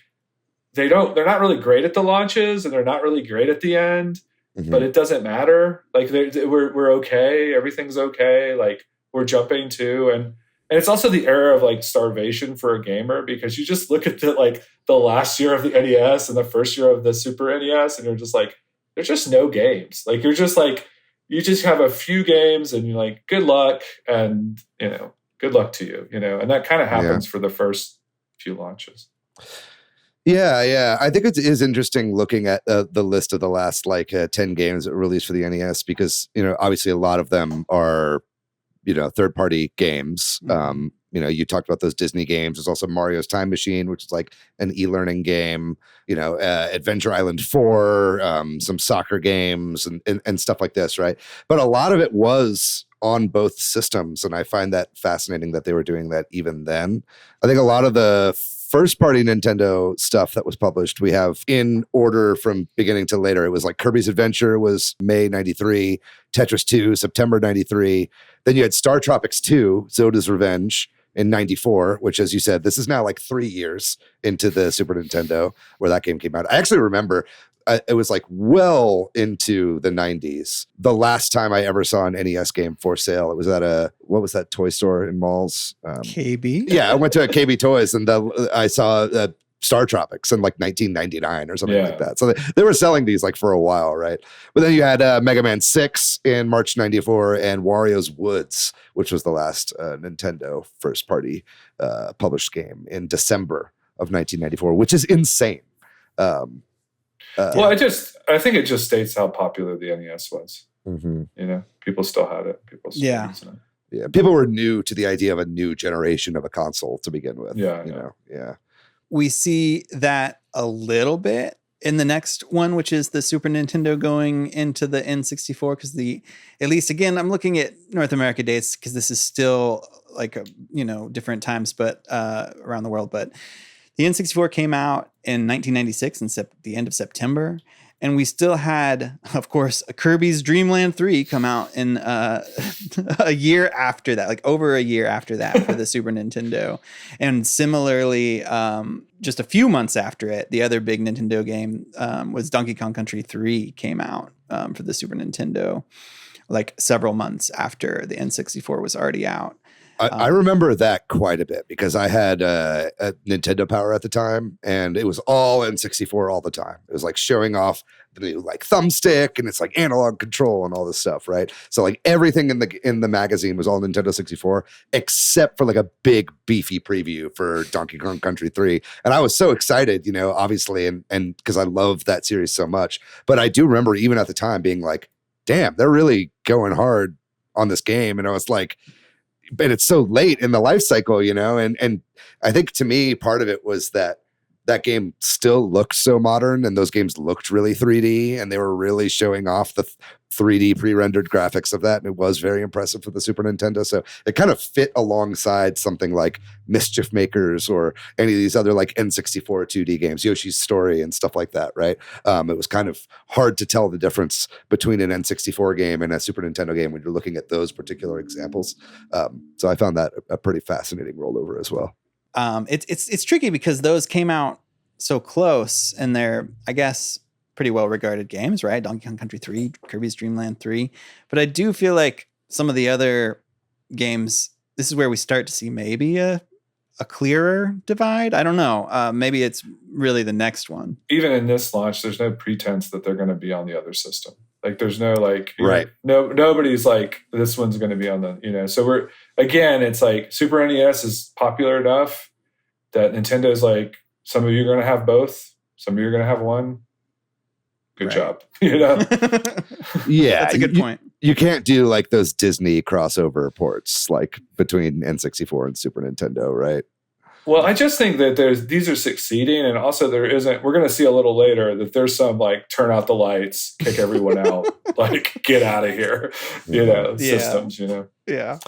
D: They're not really great at the launches, and they're not really great at the end, but it doesn't matter. Like we're okay. Everything's okay. Like we're jumping to, and it's also the era of like starvation for a gamer, because you just look at the last year of the NES and the first year of the Super NES, and you're just like, there's just no games. Like you're just like, you just have a few games, and you're like, good luck, and good luck to you, and that kind of happens for the first few launches.
C: Yeah. I think it is interesting looking at the list of the last 10 games that were released for the NES, because, obviously a lot of them are, third-party games. You talked about those Disney games. There's also Mario's Time Machine, which is like an e-learning game, Adventure Island 4, some soccer games and stuff like this, right? But a lot of it was on both systems, and I find that fascinating that they were doing that even then. I think a lot of the first party Nintendo stuff that was published, we have in order from beginning to later. It was like Kirby's Adventure was May 93, Tetris 2, September 93. Then you had Star Tropics 2, Zoda's Revenge in 94, which, as you said, this is now like 3 years into the Super Nintendo where that game came out. I actually remember it was like well into the 90s. The last time I ever saw an NES game for sale, it was at what was that toy store in malls?
B: KB?
C: Yeah, I went to a KB Toys and I saw Star Tropics in like 1999 or something like that. So they were selling these like for a while, right? But then you had Mega Man 6 in March 94 and Wario's Woods, which was the last Nintendo first party published game in December of 1994, which is insane.
D: Well, I think it just states how popular the NES was.
C: Mm-hmm.
D: You know, people still had it. People still using it.
C: Yeah, people were new to the idea of a new generation of a console to begin with.
B: Yeah. We see that a little bit in the next one, which is the Super Nintendo going into the N64. Because at least again, I'm looking at North America dates because this is still like different times, but around the world. But the N64 came out in 1996 in the end of September. And we still had, of course, Kirby's Dream Land 3 come out in a year after that, like over a year after that for the Super Nintendo. And similarly, just a few months after it, the other big Nintendo game was Donkey Kong Country 3 came out for the Super Nintendo, like several months after the N64 was already out.
C: I remember that quite a bit because I had a Nintendo Power at the time, and it was all N64 all the time. It was like showing off the new like thumbstick, and it's like analog control and all this stuff, right? So like everything in the magazine was all Nintendo 64, except for like a big beefy preview for Donkey Kong Country 3. And I was so excited, obviously, and because I love that series so much. But I do remember even at the time being like, damn, they're really going hard on this game. And I was like, but it's so late in the life cycle, and I think to me, part of it was that game still looked so modern and those games looked really 3D and they were really showing off the 3D pre-rendered graphics of that. And it was very impressive for the Super Nintendo. So it kind of fit alongside something like Mischief Makers or any of these other like N64 2D games, Yoshi's Story and stuff like that, right? It was kind of hard to tell the difference between an N64 game and a Super Nintendo game when you're looking at those particular examples. So I found that a pretty fascinating rollover as well.
B: It's tricky because those came out so close and they're, I guess, pretty well regarded games, right? Donkey Kong Country 3, Kirby's Dream Land 3. But I do feel like some of the other games, this is where we start to see maybe a clearer divide. I don't know. Maybe it's really the next one. Even in this launch, there's no pretense that they're going to be on the other system. Like there's no like,
C: right.
B: Nobody's like, this one's going to be on the, so it's like Super NES is popular enough that Nintendo's like, some of you are going to have both. Some of you are going to have one. Good job.
C: Yeah.
B: That's a good point.
C: You can't do like those Disney crossover ports like between N64 and Super Nintendo, right?
B: Well, I just think that these are succeeding, and also there isn't. We're going to see a little later that there's some like turn out the lights, kick everyone out, like get out of here, systems.
C: Yeah.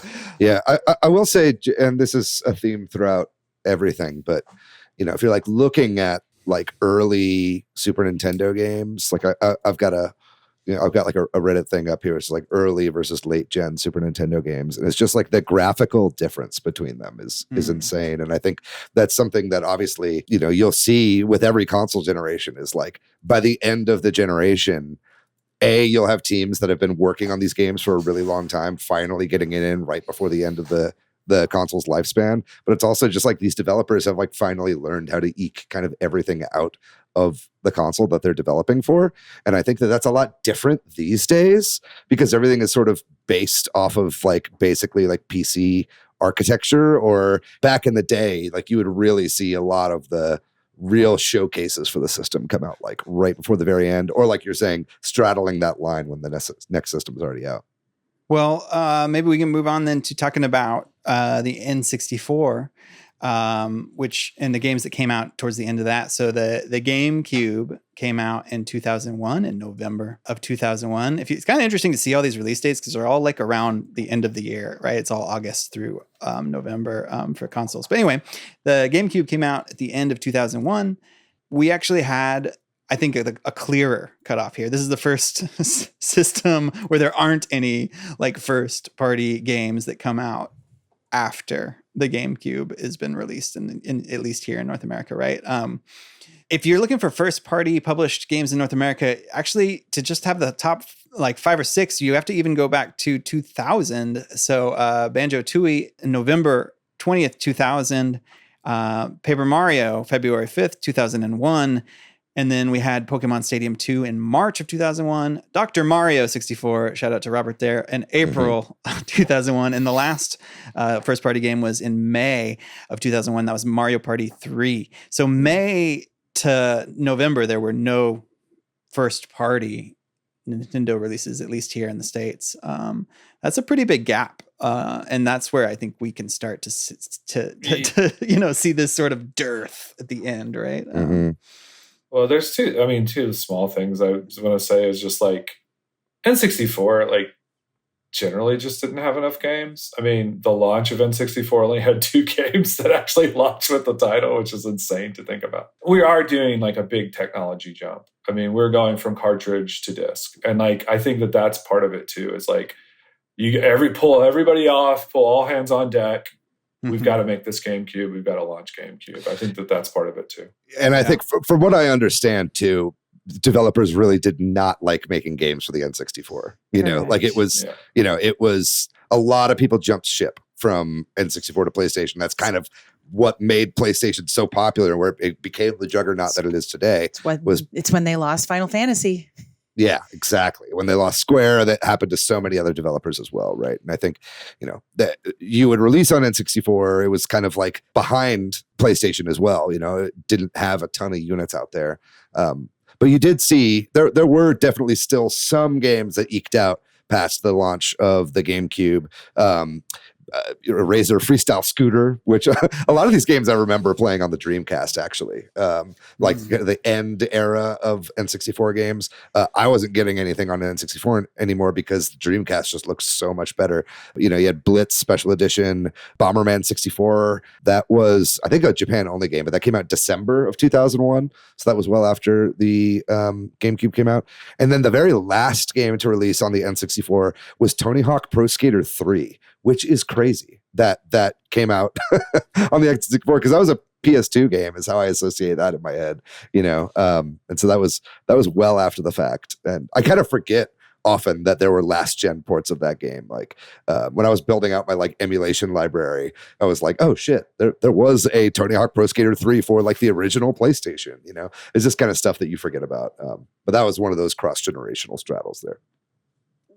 C: I will say, and this is a theme throughout everything, but if you're like looking at like early Super Nintendo games, like I've got like a Reddit thing up here. It's like early versus late gen Super Nintendo games. And it's just like the graphical difference between them is insane. And I think that's something that obviously, you'll see with every console generation is like by the end of the generation, you'll have teams that have been working on these games for a really long time, finally getting it in right before the end of the console's lifespan. But it's also just like these developers have like finally learned how to eke kind of everything out of the console that they're developing for. And I think that that's a lot different these days because everything is sort of based off of like basically like PC architecture, or back in the day, like you would really see a lot of the real showcases for the system come out like right before the very end, or like you're saying, straddling that line when the next system is already out.
B: Well, maybe we can move on then to talking about the N64. which and the games that came out towards the end of that. So the GameCube came out in 2001, in November of 2001. It's kind of interesting to see all these release dates because they're all like around the end of the year, right? It's all August through November for consoles. But anyway, the GameCube came out at the end of 2001. We actually had, I think, a clearer cutoff here. This is the first system where there aren't any like first party games that come out after the GameCube has been released in at least here in North America, right? If you're looking for first party published games in North America, actually to just have the top like 5 or 6, you have to even go back to 2000. So Banjo-Tooie, November 20th, 2000, Paper Mario, February 5th, 2001. And then we had Pokemon Stadium 2 in March of 2001, Dr. Mario 64, shout out to Robert there, in April 2001. And the last first party game was in May of 2001. That was Mario Party 3. So May to November, there were no first party Nintendo releases, at least here in the States. That's a pretty big gap. And that's where I think we can start to see this sort of dearth at the end, right?
D: Well, there's two small things I want to say is just like N64, like generally just didn't have enough games. I mean, the launch of N64 only had 2 games that actually launched with the title, which is insane to think about. We are doing like a big technology jump. I mean, we're going from cartridge to disc. And like, I think that that's part of it too. It's like pull everybody off, pull all hands on deck. We've got to make this GameCube. We've got to launch GameCube. I think that that's part of it too.
C: And I think from what I understand too, developers really did not like making games for the N64. Like it was, it was a lot of people jumped ship from N64 to PlayStation. That's kind of what made PlayStation so popular, where it became the juggernaut that it is today.
A: It's when they lost Final Fantasy.
C: Yeah, exactly. When they lost Square, that happened to so many other developers as well, right? And I think, that you would release on N64, it was kind of like behind PlayStation as well. It didn't have a ton of units out there. But you did see, there were definitely still some games that eked out past the launch of the GameCube. Razor Freestyle Scooter, which a lot of these games I remember playing on the Dreamcast, actually. The end era of N64 games. I wasn't getting anything on N64 anymore because the Dreamcast just looks so much better. You had Blitz Special Edition, Bomberman 64. That was, I think, a Japan-only game, but that came out December of 2001. So that was well after the GameCube came out. And then the very last game to release on the N64 was Tony Hawk Pro Skater 3, which is crazy that came out on the N64, because that was a PS2 game is how I associate that in my head, and so that was well after the fact. And I kind of forget often that there were last gen ports of that game. Like when I was building out my like emulation library, I was like, oh shit, there was a Tony Hawk Pro Skater 3 for like the original PlayStation. It's this kind of stuff that you forget about. But that was one of those cross-generational straddles there.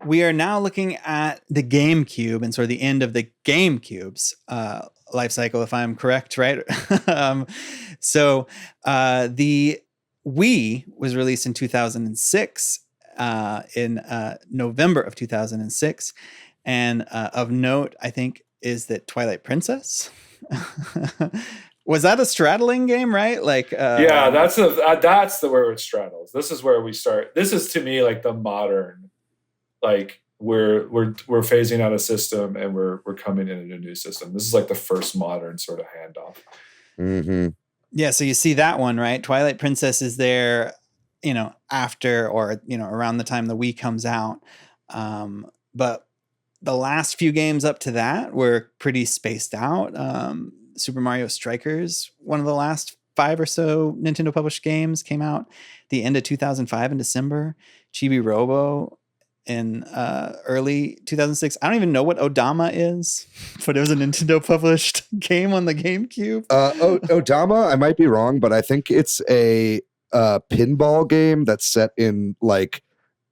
B: We are now looking at the GameCube and sort of the end of the GameCube's life cycle, if I'm correct, right? So the Wii was released in 2006, in November of 2006. And of note, I think, is that Twilight Princess. Was that a straddling game, right? Like,
D: yeah, that's where it straddles. This is where we start. This is, to me, like the modern. Like we're phasing out a system and we're coming into a new system. This is like the first modern sort of handoff.
C: Mm-hmm.
B: Yeah, so you see that one, right? Twilight Princess is there, after or around the time the Wii comes out. But the last few games up to that were pretty spaced out. Super Mario Strikers, one of the last 5 or so Nintendo published games, came out the end of 2005 in December. Chibi Robo in early 2006. I don't even know what Odama is, but it was a Nintendo published game on the GameCube.
C: Odama, I might be wrong, but I think it's a pinball game that's set in like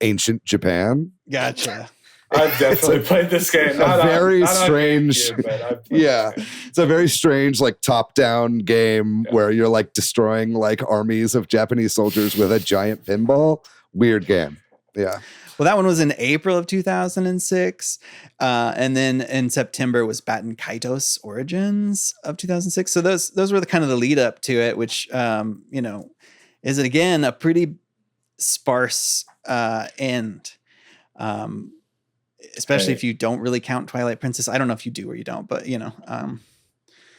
C: ancient Japan.
B: Gotcha.
D: I've definitely played this game.
C: Not strange. It's a very strange, like top-down game where you're like destroying like armies of Japanese soldiers with a giant pinball. Weird game. Yeah.
B: Well, that one was in April of 2006. And then in September was Baten Kaitos Origins of 2006. So those were the kind of the lead up to it, which, is again a pretty sparse end. Especially if you don't really count Twilight Princess. I don't know if you do or you don't, but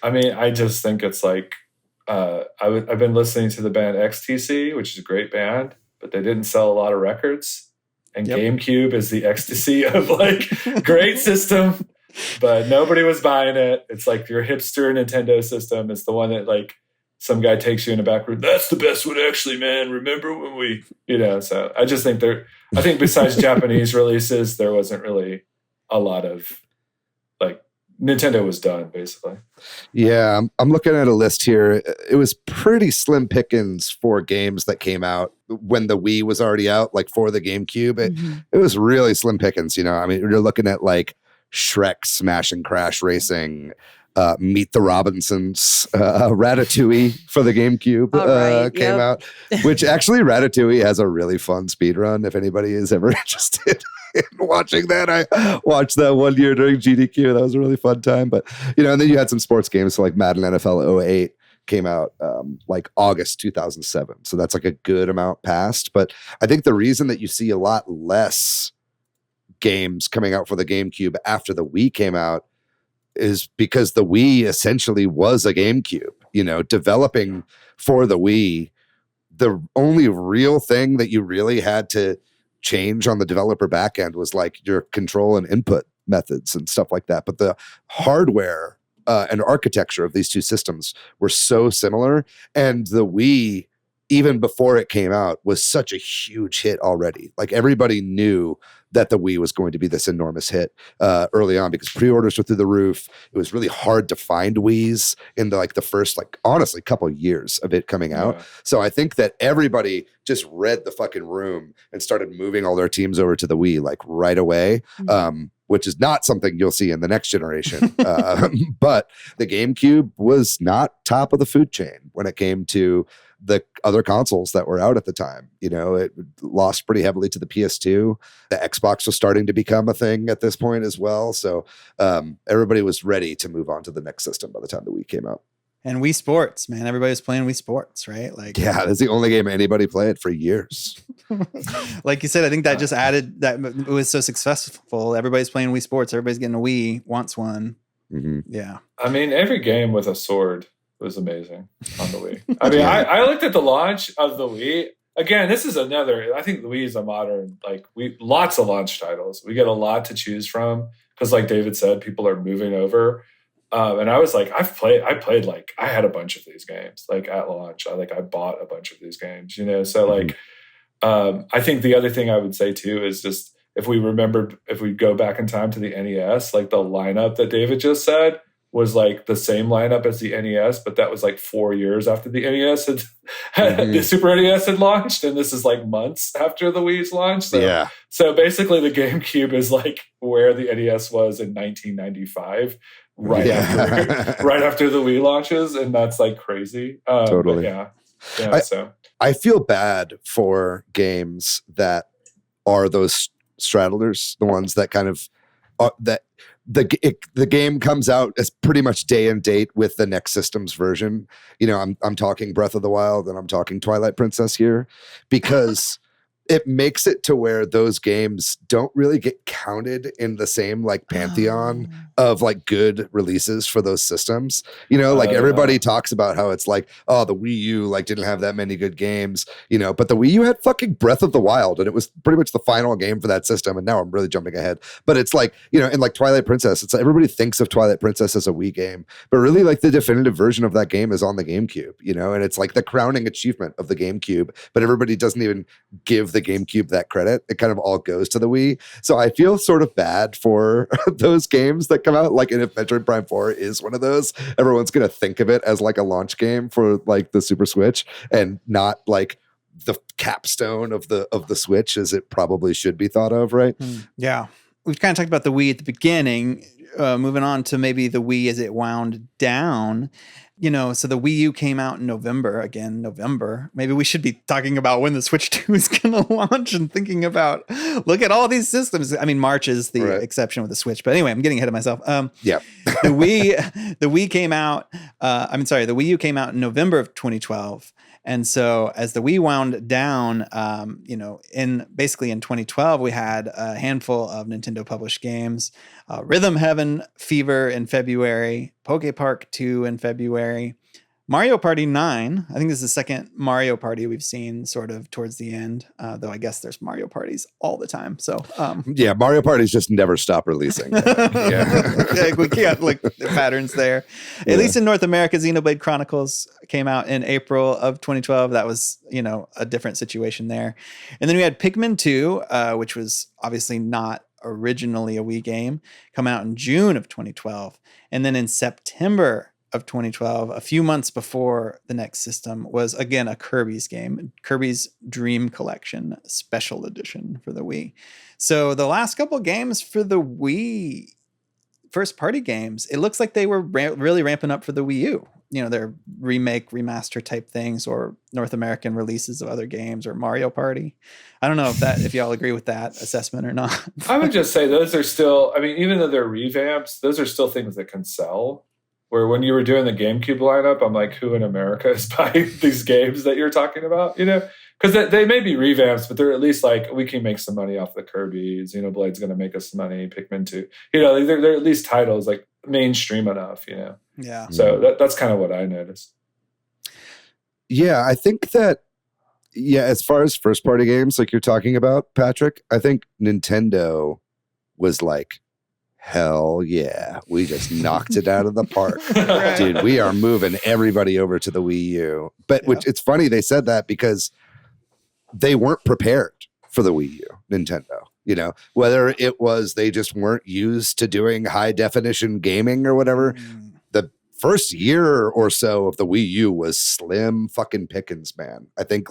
D: I mean, I just think it's like, I've been listening to the band XTC, which is a great band, but they didn't sell a lot of records. And GameCube is the ecstasy of like great system, but nobody was buying it. It's like your hipster Nintendo system is the one that like some guy takes you in the back room. That's the best one, actually, man. Remember when we, so I just think I think besides Japanese releases, there wasn't really a lot of like Nintendo was done basically.
C: Yeah, I'm looking at a list here. It was pretty slim pickings for games that came out when the Wii was already out, like for the GameCube. It was really slim pickings, I mean, you're looking at like Shrek Smash and Crash Racing, Meet the Robinsons, Ratatouille for the GameCube came out, which actually Ratatouille has a really fun speed run. If anybody is ever interested in watching that, I watched that one year during GDQ. That was a really fun time. But, and then you had some sports games, so like Madden NFL 08 came out like August 2007. So that's like a good amount past. But I think the reason that you see a lot less games coming out for the GameCube after the Wii came out is because the Wii essentially was a GameCube, developing for the Wii. The only real thing that you really had to change on the developer backend was like your control and input methods and stuff like that. But the hardware and architecture of these two systems were so similar. And the Wii, even before it came out, was such a huge hit already. Like everybody knew that the Wii was going to be this enormous hit early on because pre-orders were through the roof. It was really hard to find Wiis in the first, honestly, couple of years of it coming out. Yeah. So I think that everybody just read the fucking room and started moving all their teams over to the Wii right away, which is not something you'll see in the next generation. But the GameCube was not top of the food chain when it came to the other consoles that were out at the time. It lost pretty heavily to the PS2. The Xbox was starting to become a thing at this point as well. So everybody was ready to move on to the next system by the time the Wii came out.
B: And Wii Sports, man. Everybody was playing Wii Sports, right?
C: Yeah, that's the only game anybody played for years.
B: Like you said, I think that just added that it was so successful. Everybody's playing Wii Sports. Everybody's getting a Wii, wants one. Mm-hmm. Yeah.
D: I mean, every game with a sword was amazing on the Wii. I mean, I looked at the launch of the Wii. Again, this is I think the Wii is a modern, lots of launch titles. We get a lot to choose from because like David said, people are moving over. And I was like, I had a bunch of these games at launch. I bought a bunch of these games, so I think the other thing I would say too is just if we go back in time to the NES, the lineup that David just said was the same lineup as the NES, but that was 4 years after the NES the Super NES had launched, and this is months after the Wii's launch. So basically the GameCube is where the NES was in 1995, right after the Wii launches, and that's crazy.
C: Totally.
D: So
C: I feel bad for games that are those straddlers, the ones that kind of that. The game comes out as pretty much day and date with the next system's version. I'm talking Breath of the Wild and I'm talking Twilight Princess here because it makes it to where those games don't really get counted in the same pantheon of good releases for those systems. Everybody talks about how it's the Wii U didn't have that many good games, but the Wii U had fucking Breath of the Wild and it was pretty much the final game for that system. And now I'm really jumping ahead, but it's in Twilight Princess, it's everybody thinks of Twilight Princess as a Wii game, but really the definitive version of that game is on the GameCube, and it's the crowning achievement of the GameCube, but everybody doesn't even give the GameCube that credit. It kind of all goes to the Wii. So I feel sort of bad for those games that come out. And if Metroid Prime 4 is one of those, everyone's going to think of it as a launch game for the Super Switch and not the capstone of the Switch as it probably should be thought of, right?
B: Yeah. We've kind of talked about the Wii at the beginning. Moving on to maybe the Wii as it wound down. So the Wii U came out in November. Maybe we should be talking about when the Switch 2 is going to launch and thinking about, look at all these systems. I mean, March is the exception with the Switch. But anyway, I'm getting ahead of myself.
C: Yeah.
B: The Wii came out. The Wii U came out in November of 2012. And so as the Wii wound down, in 2012, we had a handful of Nintendo published games, Rhythm Heaven Fever in February, Poke Park 2 in February, Mario Party 9. I think this is the second Mario Party we've seen sort of towards the end, though I guess there's Mario Parties all the time. So
C: Mario Parties just never stop releasing.
B: We can't look at patterns there. At least in North America, Xenoblade Chronicles came out in April of 2012. That was, a different situation there. And then we had Pikmin 2, which was obviously not originally a Wii game, come out in June of 2012. And then in September of 2012, a few months before the next system, was again a Kirby's game, Kirby's Dream Collection Special Edition for the Wii. So the last couple games for the Wii, first party games, it looks like they were really ramping up for the Wii U. Their remake, remaster type things, or North American releases of other games, or Mario Party. I don't know if y'all agree with that assessment or not.
D: I would just say those are still, even though they're revamps, those are still things that can sell. Where when you were doing the GameCube lineup, I'm like, who in America is buying these games that you're talking about? Because they may be revamps, but they're at least like, we can make some money off the Kirby. Xenoblade's going to make us money. Pikmin 2. They're at least titles like mainstream enough,
B: Yeah.
D: So that's kind of what I noticed.
C: Yeah, I think that, as far as first party games like you're talking about, Patrick, I think Nintendo was like, hell yeah, we just knocked it out of the park.
B: Right.
C: Dude, we are moving everybody over to the Wii U. But which it's funny they said that because they weren't prepared for the Wii U, Nintendo. Whether it was they just weren't used to doing high definition gaming or whatever. The first year or so of the Wii U was slim fucking pickings, man. I think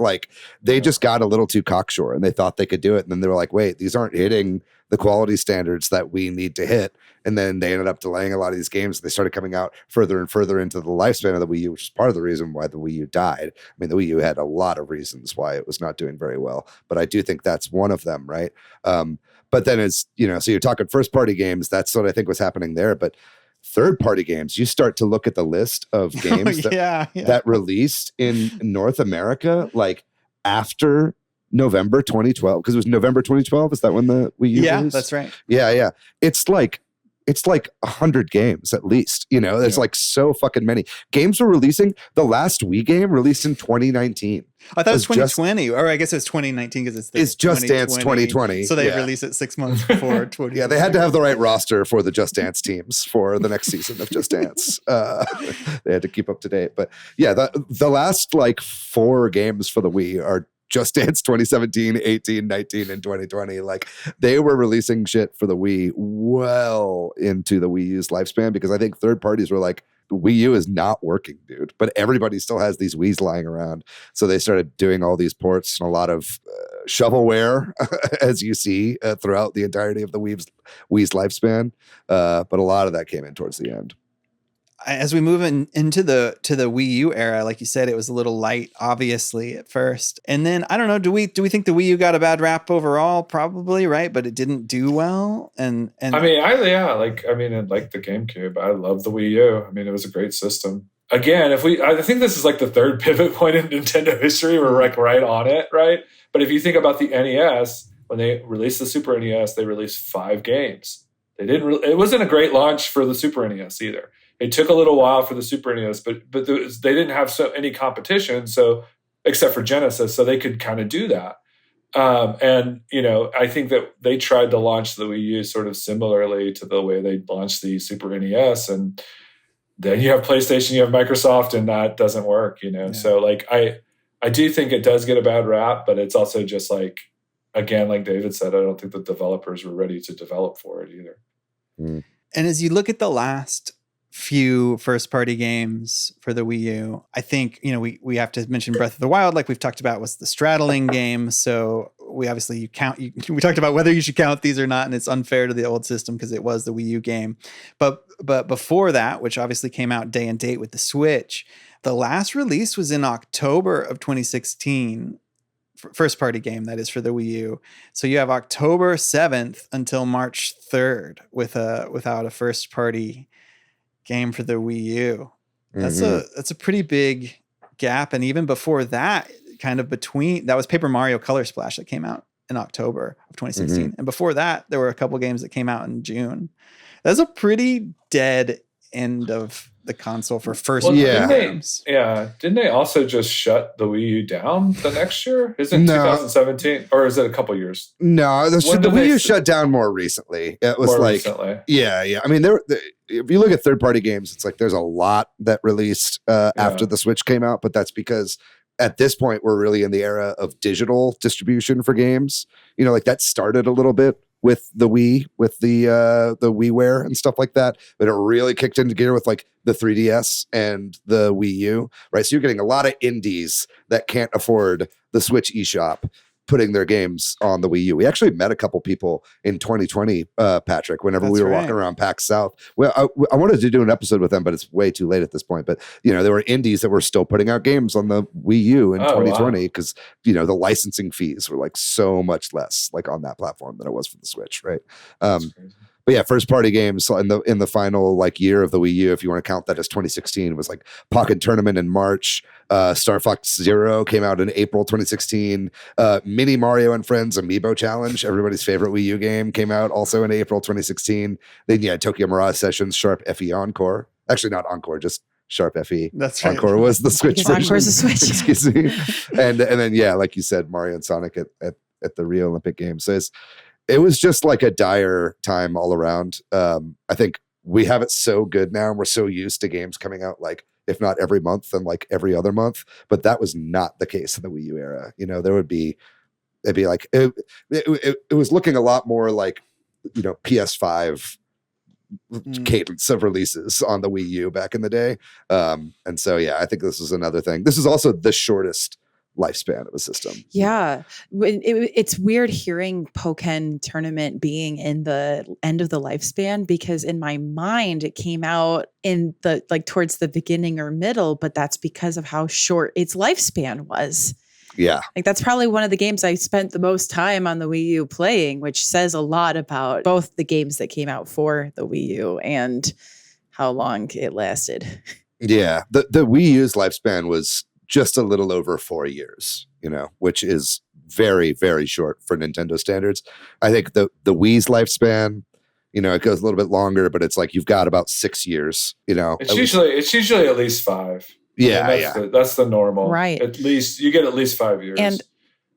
C: they just got a little too cocksure and they thought they could do it. And then they were like, wait, these aren't hitting the quality standards that we need to hit. And then they ended up delaying a lot of these games. They started coming out further and further into the lifespan of the Wii U, which is part of the reason why the Wii U died. The Wii U had a lot of reasons why it was not doing very well, but I do think that's one of them, right? But then so you're talking first party games. That's what I think was happening there. But third party games, you start to look at the list of games that released in North America, after November 2012, because it was November 2012. Is that when the Wii U released?
B: That's right.
C: Yeah. It's like 100 games at least. There's so fucking many games were releasing. The last Wii game released in 2019.
B: I thought it was 2020, or I guess it's 2019 because it's
C: Just Dance 2020.
B: So they released it 6 months before 2020.
C: Yeah, they had to have the right roster for the Just Dance teams for the next season of Just Dance. They had to keep up to date. But yeah, the last 4 games for the Wii are Just Dance 2017, 18, 19, and 2020. They were releasing shit for the Wii well into the Wii U's lifespan because I think third parties were like, Wii U is not working, dude. But everybody still has these Wiis lying around. So they started doing all these ports and a lot of shovelware, as you see, throughout the entirety of the Wii's lifespan. But a lot of that came in towards the end.
B: As we move into the Wii U era, like you said, it was a little light, obviously, at first. And then, I don't know, do we think the Wii U got a bad rap overall? Probably, right? But it didn't do well. And
D: I like the GameCube. I love the Wii U. It was a great system. Again, I think this is the third pivot point in Nintendo history. We're right on it, right? But if you think about the NES, when they released the Super NES, they released 5 games. It wasn't a great launch for the Super NES either. It took a little while for the Super NES, but they didn't have any competition, so except for Genesis, so they could kind of do that. I think that they tried to launch the Wii U sort of similarly to the way they launched the Super NES, and then you have PlayStation, you have Microsoft, and that doesn't work. Yeah. So I do think it does get a bad rap, but it's also just again, like David said, I don't think the developers were ready to develop for it either.
B: And as you look at the last few first party games for the Wii U. I think, we have to mention Breath of the Wild, like we've talked about, was the straddling game. So we obviously we talked about whether you should count these or not, and it's unfair to the old system because it was the Wii U game. But before that, which obviously came out day and date with the Switch, the last release was in October of 2016. First party game, that is, for the Wii U. So you have October 7th until March 3rd without a first party game for the Wii U. That's a pretty big gap. And even before that, kind of between, that was Paper Mario Color Splash that came out in October of 2016. And before that, there were a couple games that came out in June. That's a pretty dead end of the console for first games.
D: Didn't they also just shut the Wii U down the next year? Isn't 2017, or is it a couple years?
C: No, the Wii U shut down more recently. It was recently. I mean, if you look at third-party games, it's like there's a lot that released after the Switch came out, but that's because at this point we're really in the era of digital distribution for games. Like that started a little bit with the Wii, with the WiiWare and stuff like that, but it really kicked into gear with like the 3DS and the Wii U, right? So you're getting a lot of indies that can't afford the Switch eShop putting their games on the Wii U. We actually met a couple people in 2020, Patrick, whenever we were walking around PAX South. Well, I wanted to do an episode with them, but it's way too late at this point. But, there were indies that were still putting out games on the Wii U in 2020 because, the licensing fees were like so much less like on that platform than it was for the Switch, right? But yeah, first party games in the final like year of the Wii U, if you want to count that as 2016, was like Pocket Tournament in March. Star Fox Zero came out in April 2016. Mini Mario and Friends Amiibo Challenge, everybody's favorite Wii U game, came out also in April 2016. Then Tokyo Mirage Sessions, Sharp FE Encore. Actually, not Encore, just Sharp FE.
B: That's right.
C: Encore was the Switch version.
A: Encore's the Switch.
C: Excuse me. And then like you said, Mario and Sonic at the Rio Olympic Games. So it was just like a dire time all around. I think we have it so good now, and we're so used to games coming out like, if not every month, then like every other month. But that was not the case in the Wii U era. It'd be like it was looking a lot more like PS5 cadence of releases on the Wii U back in the day. And so I think this is another thing. This is also the shortest lifespan of a system.
A: Yeah. It's weird hearing Pokken Tournament being in the end of the lifespan, because in my mind it came out in the towards the beginning or middle, but that's because of how short its lifespan was.
C: Yeah.
A: Like that's probably one of the games I spent the most time on the Wii U playing, which says a lot about both the games that came out for the Wii U and how long it lasted.
C: Yeah. The Wii U's lifespan was just a little over 4 years, which is very, very short for Nintendo standards. I think the Wii's lifespan, it goes a little bit longer, but it's like you've got about 6 years,
D: It's usually at least 5.
C: Yeah,
D: that's the normal.
A: Right.
D: At least you get at least 5 years.
A: And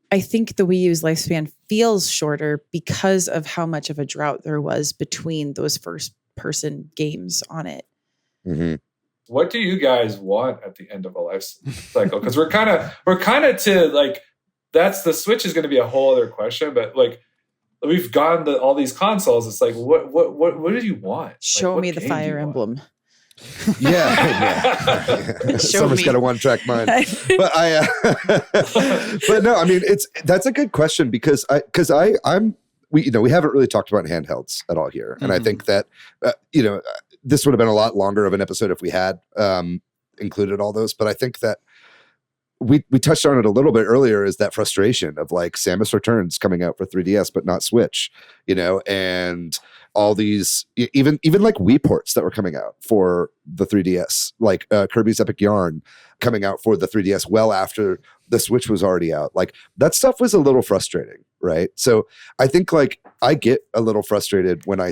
A: I think the Wii U's lifespan feels shorter because of how much of a drought there was between those first person games on it.
C: Mm-hmm.
D: What do you guys want at the end of a life cycle? Because we're kind of to like, that's the Switch is going to be a whole other question, but like we've gotten all these consoles. It's like, what do you want?
A: Show me the Fire Emblem.
C: Yeah. Someone's got a one-track mind. But but no, I mean, that's a good question because we haven't really talked about handhelds at all here, and I think that this would have been a lot longer of an episode if we had included all those. But I think that we touched on it a little bit earlier, is that frustration of like Samus Returns coming out for 3DS but not Switch, and all these even like Wii ports that were coming out for the 3DS, like Kirby's Epic Yarn coming out for the 3DS well after the Switch was already out. Like that stuff was a little frustrating, right? So I think like I get a little frustrated when I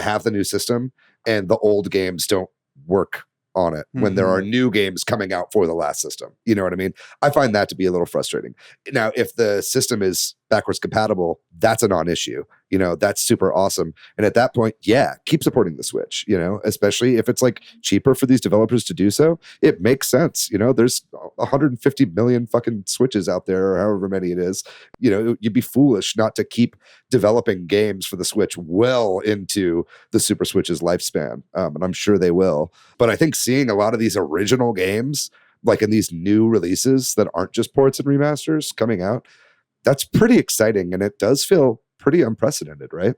C: have the new system and the old games don't work on it when there are new games coming out for the last system. You know what I mean? I find that to be a little frustrating. Now, if the system is backwards compatible, that's a non-issue. You know, that's super awesome. And at that point, yeah, keep supporting the Switch, you know, especially if it's like cheaper for these developers to do so. It makes sense. You know, there's 150 million fucking Switches out there, or however many it is. You know, you'd be foolish not to keep developing games for the Switch well into the Super Switch's lifespan. And I'm sure they will. But I think seeing a lot of these original games, like in these new releases that aren't just ports and remasters coming out, that's pretty exciting. And it does feel pretty unprecedented, right?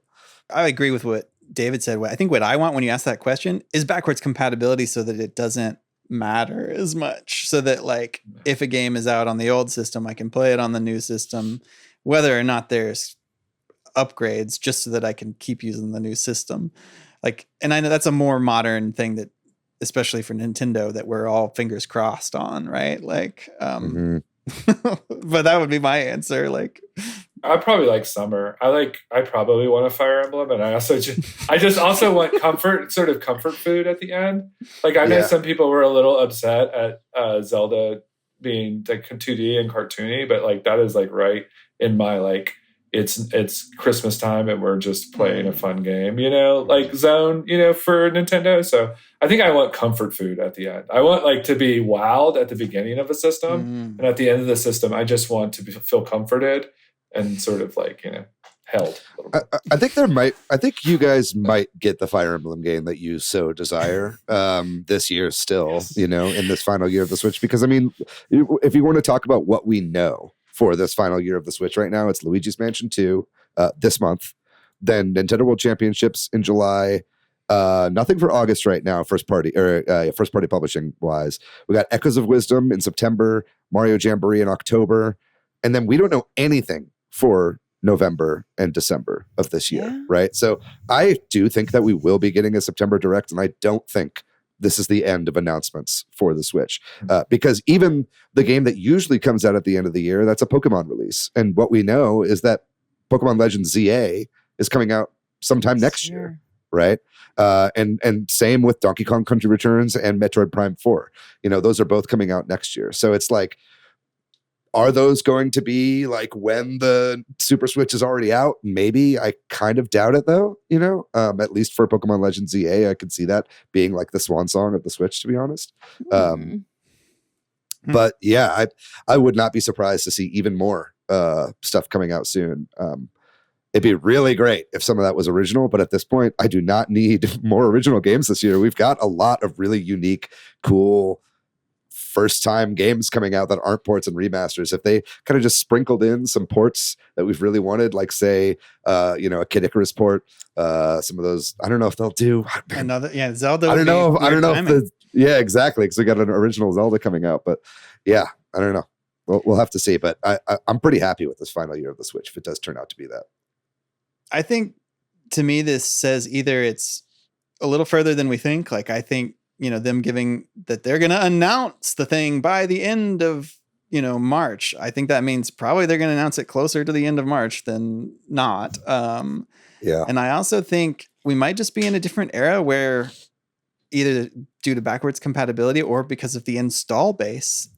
B: I agree with what David said. I think what I want when you ask that question is backwards compatibility so that it doesn't matter as much. So that like if a game is out on the old system, I can play it on the new system, whether or not there's upgrades, just so that I can keep using the new system. Like, and I know that's a more modern thing that, especially for Nintendo, that we're all fingers crossed on, right? Like, but that would be my answer. Like,
D: I probably like summer. I probably want a Fire Emblem, and I just also want sort of comfort food at the end. Like I know some people were a little upset at Zelda being like 2D and cartoony, but like that is like right in my like it's Christmas time and we're just playing a fun game, you know, like zone, you know, for Nintendo. So I think I want comfort food at the end. I want like to be wowed at the beginning of the system, and at the end of the system, I just want to feel comforted and sort of like, you know, held.
C: I think you guys might get the Fire Emblem game that you so desire this year still, you know, in this final year of the Switch. Because I mean, if you want to talk about what we know for this final year of the Switch right now, it's Luigi's Mansion 2 this month, then Nintendo World Championships in July. Nothing for August right now, first party publishing wise. We got Echoes of Wisdom in September, Mario Jamboree in October, and then we don't know anything for November and December of this year, right? So I do think that we will be getting a September Direct, and I don't think this is the end of announcements for the Switch. Because even the game that usually comes out at the end of the year, that's a Pokemon release. And what we know is that Pokemon Legends ZA is coming out sometime next year, right? And same with Donkey Kong Country Returns and Metroid Prime 4. You know, those are both coming out next year. So it's like, are those going to be like when the Super Switch is already out? Maybe. I kind of doubt it though, you know, at least for Pokemon Legends ZA, I could see that being like the swan song of the Switch, to be honest. But yeah, I would not be surprised to see even more stuff coming out soon. It'd be really great if some of that was original, but at this point, I do not need more original games this year. We've got a lot of really unique, cool, first-time games coming out that aren't ports and remasters. If they kind of just sprinkled in some ports that we've really wanted, like say, you know, a Kid Icarus port, some of those, I don't know if they'll do
B: another. Yeah, Zelda.
C: I don't know if yeah, exactly, because we got an original Zelda coming out. But yeah, I don't know. We'll have to see. But I'm pretty happy with this final year of the Switch if it does turn out to be that.
B: I think to me, this says either it's a little further than we think. Like I think, you know, them giving that they're going to announce the thing by the end of, you know, March. I think that means probably they're going to announce it closer to the end of March than not.
C: Yeah.
B: And I also think we might just be in a different era where either due to backwards compatibility or because of the install base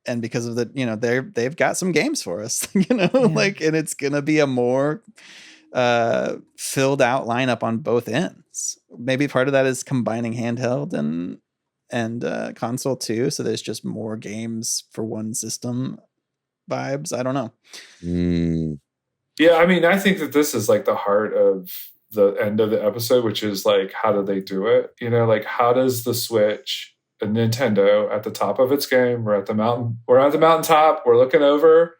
B: and because of the, you know, they've got some games for us, you know, like, and it's going to be a more filled out lineup on both ends. Maybe part of that is combining handheld and console too, so there's just more games for one system vibes. I don't know.
D: Yeah, I mean, I think that this is like the heart of the end of the episode, which is like, how do they do it? You know, like how does the Switch and Nintendo at the top of its game? We're at the mountaintop. We're looking over.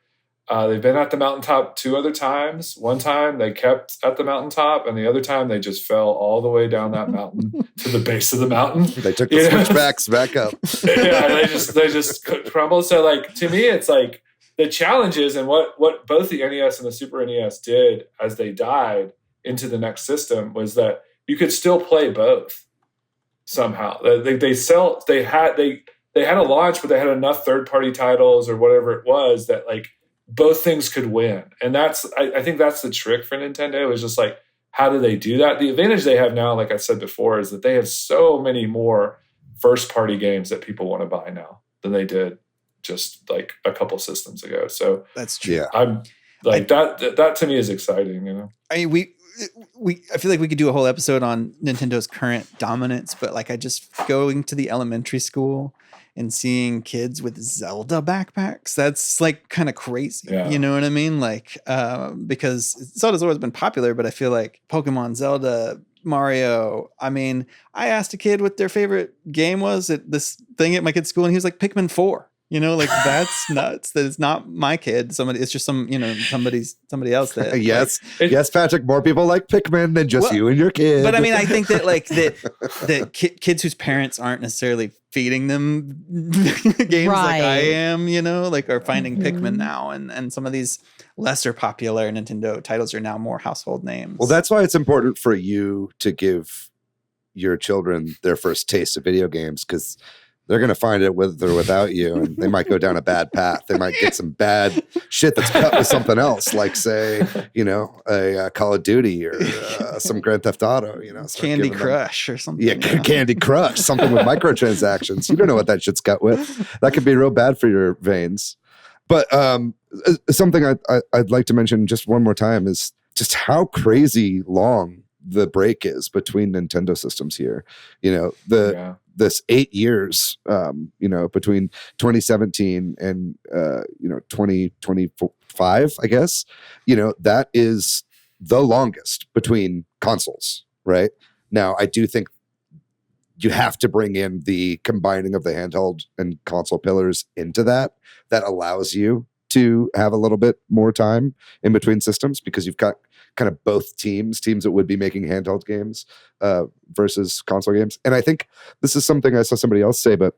D: They've been at the mountaintop 2 other times. One time they kept at the mountaintop, and the other time they just fell all the way down that mountain to the base of the mountain.
C: They took the switchbacks back up.
D: Yeah, they just crumbled. So like to me, it's like the challenges and what both the NES and the Super NES did as they died into the next system was that you could still play both somehow. They had a launch, but they had enough third-party titles or whatever it was that like both things could win. And I think that's the trick for Nintendo, is just like, how do they do that? The advantage they have now, like I said before, is that they have so many more first party games that people want to buy now than they did just like a couple systems ago. So
B: that's true.
C: Yeah.
D: Like that to me is exciting, you know.
B: I mean, I feel like we could do a whole episode on Nintendo's current dominance, but like I just going to the elementary school and seeing kids with Zelda backpacks, that's like kind of crazy.
D: Yeah.
B: You know what I mean? Like, because Zelda's always been popular, but I feel like Pokemon, Zelda, Mario. I mean, I asked a kid what their favorite game was at this thing at my kid's school, and he was like Pikmin 4. You know, like that's nuts. That it's not my kid. It's just somebody else. That
C: yes, yes, Patrick. More people like Pikmin than just you and your kid.
B: But I mean, I think that like that kids whose parents aren't necessarily feeding them games like I am, you know, like are finding Pikmin now, and some of these lesser popular Nintendo titles are now more household names.
C: Well, that's why it's important for you to give your children their first taste of video games, because they're going to find it with or without you, and they might go down a bad path. They might get some bad shit that's cut with something else, like say, you know, a Call of Duty or some Grand Theft Auto, you know,
B: Candy Crush or something.
C: Yeah, Candy Crush, something with microtransactions. You don't know what that shit's cut with. That could be real bad for your veins. But something I'd like to mention just one more time is just how crazy long the break is between Nintendo systems here. You know, this 8 years, you know, between 2017 and, you know, 2025, I guess, you know, that is the longest between consoles, right? Now, I do think you have to bring in the combining of the handheld and console pillars into that allows you to have a little bit more time in between systems, because you've got kind of both teams that would be making handheld games versus console games. And I think this is something I saw somebody else say, but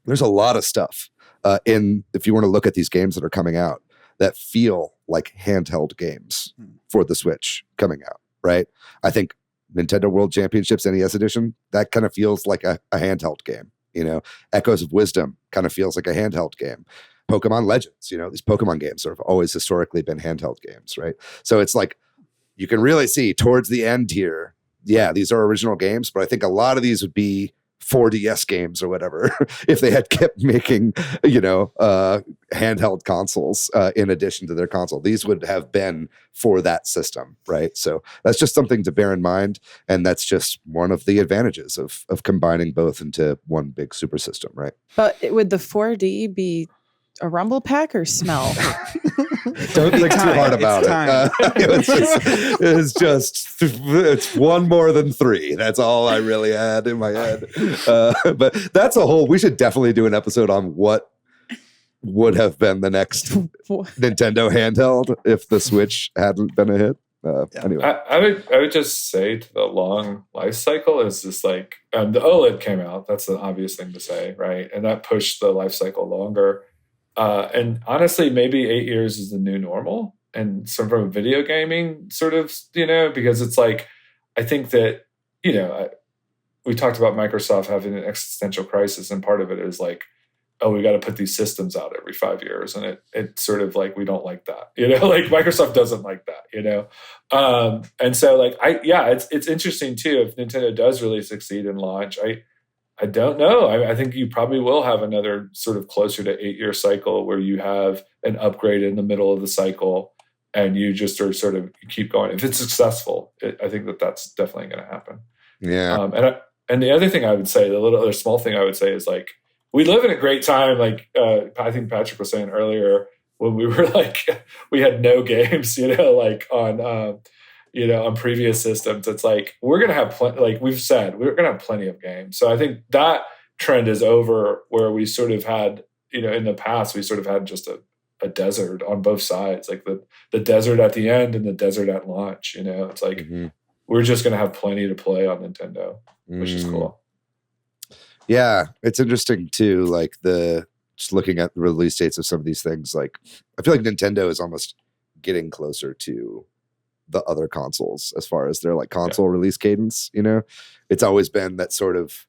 C: there's a lot of stuff if you want to look at these games that are coming out that feel like handheld games for the Switch coming out, right? I think Nintendo World Championships NES Edition, that kind of feels like a handheld game. You know, Echoes of Wisdom kind of feels like a handheld game. Pokemon Legends, you know, these Pokemon games have always historically been handheld games, right? So it's like you can really see towards the end here, yeah, these are original games, but I think a lot of these would be 4DS games or whatever if they had kept making, you know, handheld consoles in addition to their console. These would have been for that system, right? So that's just something to bear in mind, and that's just one of the advantages of combining both into one big super system, right?
A: But would the 4D be a rumble pack or smell?
C: Don't think too hard about it. It's one more than three. That's all I really had in my head. But that's a whole. We should definitely do an episode on what would have been the next Nintendo handheld if the Switch hadn't been a hit. Anyway,
D: I would just say to the long life cycle is just like the OLED came out. That's the obvious thing to say, right? And that pushed the life cycle longer. And honestly, maybe 8 years is the new normal. And so from a video gaming sort of, you know, because it's like, I think that, you know, we talked about Microsoft having an existential crisis, and part of it is like, oh, we got to put these systems out every 5 years. And it's sort of like, we don't like that, you know, like Microsoft doesn't like that, you know? And so like, it's interesting too, if Nintendo does really succeed in launch, I don't know. I think you probably will have another sort of closer to 8 year cycle where you have an upgrade in the middle of the cycle and you just are sort of keep going. If it's successful, I think that's definitely going to happen.
C: Yeah.
D: And the other thing I would say, the little other small thing I would say is like, we live in a great time. Like I think Patrick was saying earlier, when we were like, we had no games, you know, like on, you know, on previous systems, it's like, we're going to have plenty, like we've said, we're going to have plenty of games. So I think that trend is over, where we sort of had, you know, in the past, we sort of had just a desert on both sides, like the desert at the end and the desert at launch, you know, it's like, we're just going to have plenty to play on Nintendo, which is cool.
C: Yeah. It's interesting too. Like just looking at the release dates of some of these things, like I feel like Nintendo is almost getting closer to the other consoles as far as their like console release cadence. You know, it's always been that sort of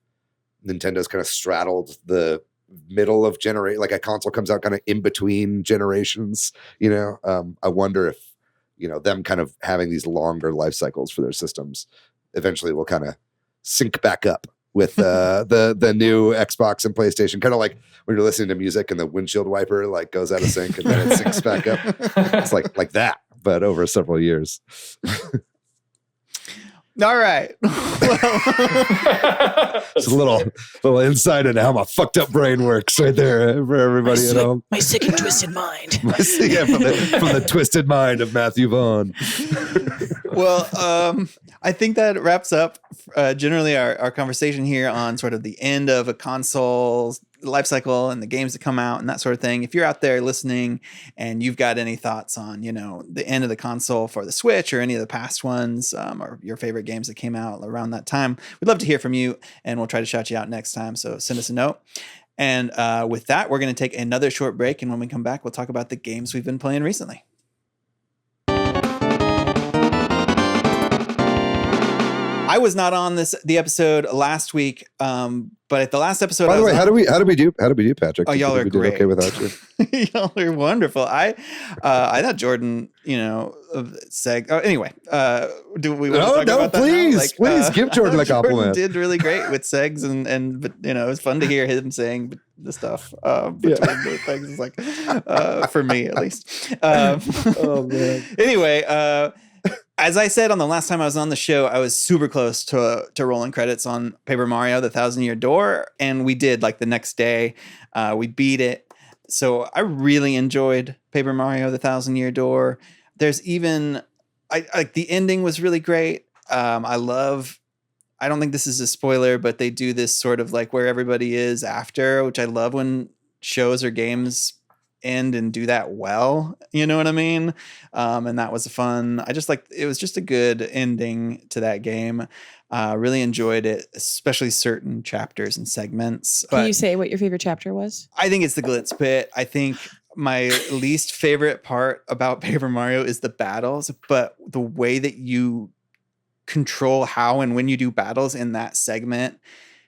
C: Nintendo's kind of straddled the middle of generation, like a console comes out kind of in between generations, you know. I wonder if, you know, them kind of having these longer life cycles for their systems eventually will kind of sync back up with the new Xbox and PlayStation, kind of like when you're listening to music and the windshield wiper like goes out of sync and then it syncs back up. It's like that, but over several years.
B: All right.
C: It's a little insight into how my fucked up brain works right there for everybody at home.
A: My sick and twisted mind.
C: From the twisted mind of Matthew Vaughn.
B: Well, I think that wraps up generally our conversation here on sort of the end of a console's life cycle and the games that come out and that sort of thing. If you're out there listening and you've got any thoughts on, the end of the console for the Switch or any of the past ones, or your favorite games that came out around that time, we'd love to hear from you, and we'll try to shout you out next time. So send us a note. And with that, we're going to take another short break. And when we come back, we'll talk about the games we've been playing recently. I was not on the episode last week, but at the last episode,
C: by the way, how do we do, Patrick?
B: Oh, y'all are great.
C: Okay without you.
B: Y'all are wonderful. I thought Jordan, of Seg. Oh, anyway, do we want to talk about that?
C: Please give Jordan a compliment.
B: Jordan did really great with Segs, but it was fun to hear him saying the stuff between the things. It's like for me at least.
C: Oh man.
B: Anyway. As I said on the last time I was on the show, I was super close to rolling credits on Paper Mario: The Thousand Year Door, and we did the next day. We beat it, so I really enjoyed Paper Mario: The Thousand Year Door. There's even the ending was really great. I don't think this is a spoiler, but they do this sort of where everybody is after, which I love when shows or games end and do that well, you know what I mean? And that was fun. I just it was just a good ending to that game. Really enjoyed it, especially certain chapters and segments.
A: Can you say what your favorite chapter was?
B: I think it's the Glitz Pit. I think my least favorite part about Paper Mario is the battles, but the way that you control how and when you do battles in that segment,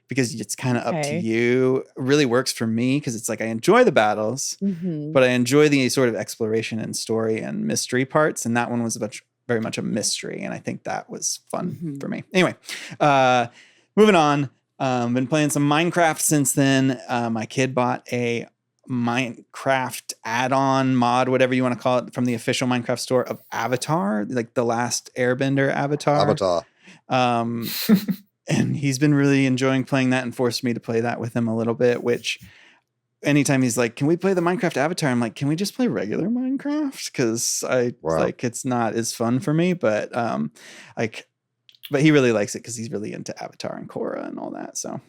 B: because it's kind of up to you, really works for me, because it's I enjoy the battles, but I enjoy the sort of exploration and story and mystery parts. And that one was very much a mystery. And I think that was fun for me. Anyway, moving on. Been playing some Minecraft since then. My kid bought a Minecraft add-on mod, whatever you want to call it, from the official Minecraft store of Avatar, the last Airbender Avatar. And he's been really enjoying playing that and forced me to play that with him a little bit, which anytime he's like, can we play the Minecraft Avatar? I'm like, can we just play regular Minecraft? Because it's not as fun for me, but but he really likes it because he's really into Avatar and Korra and all that. So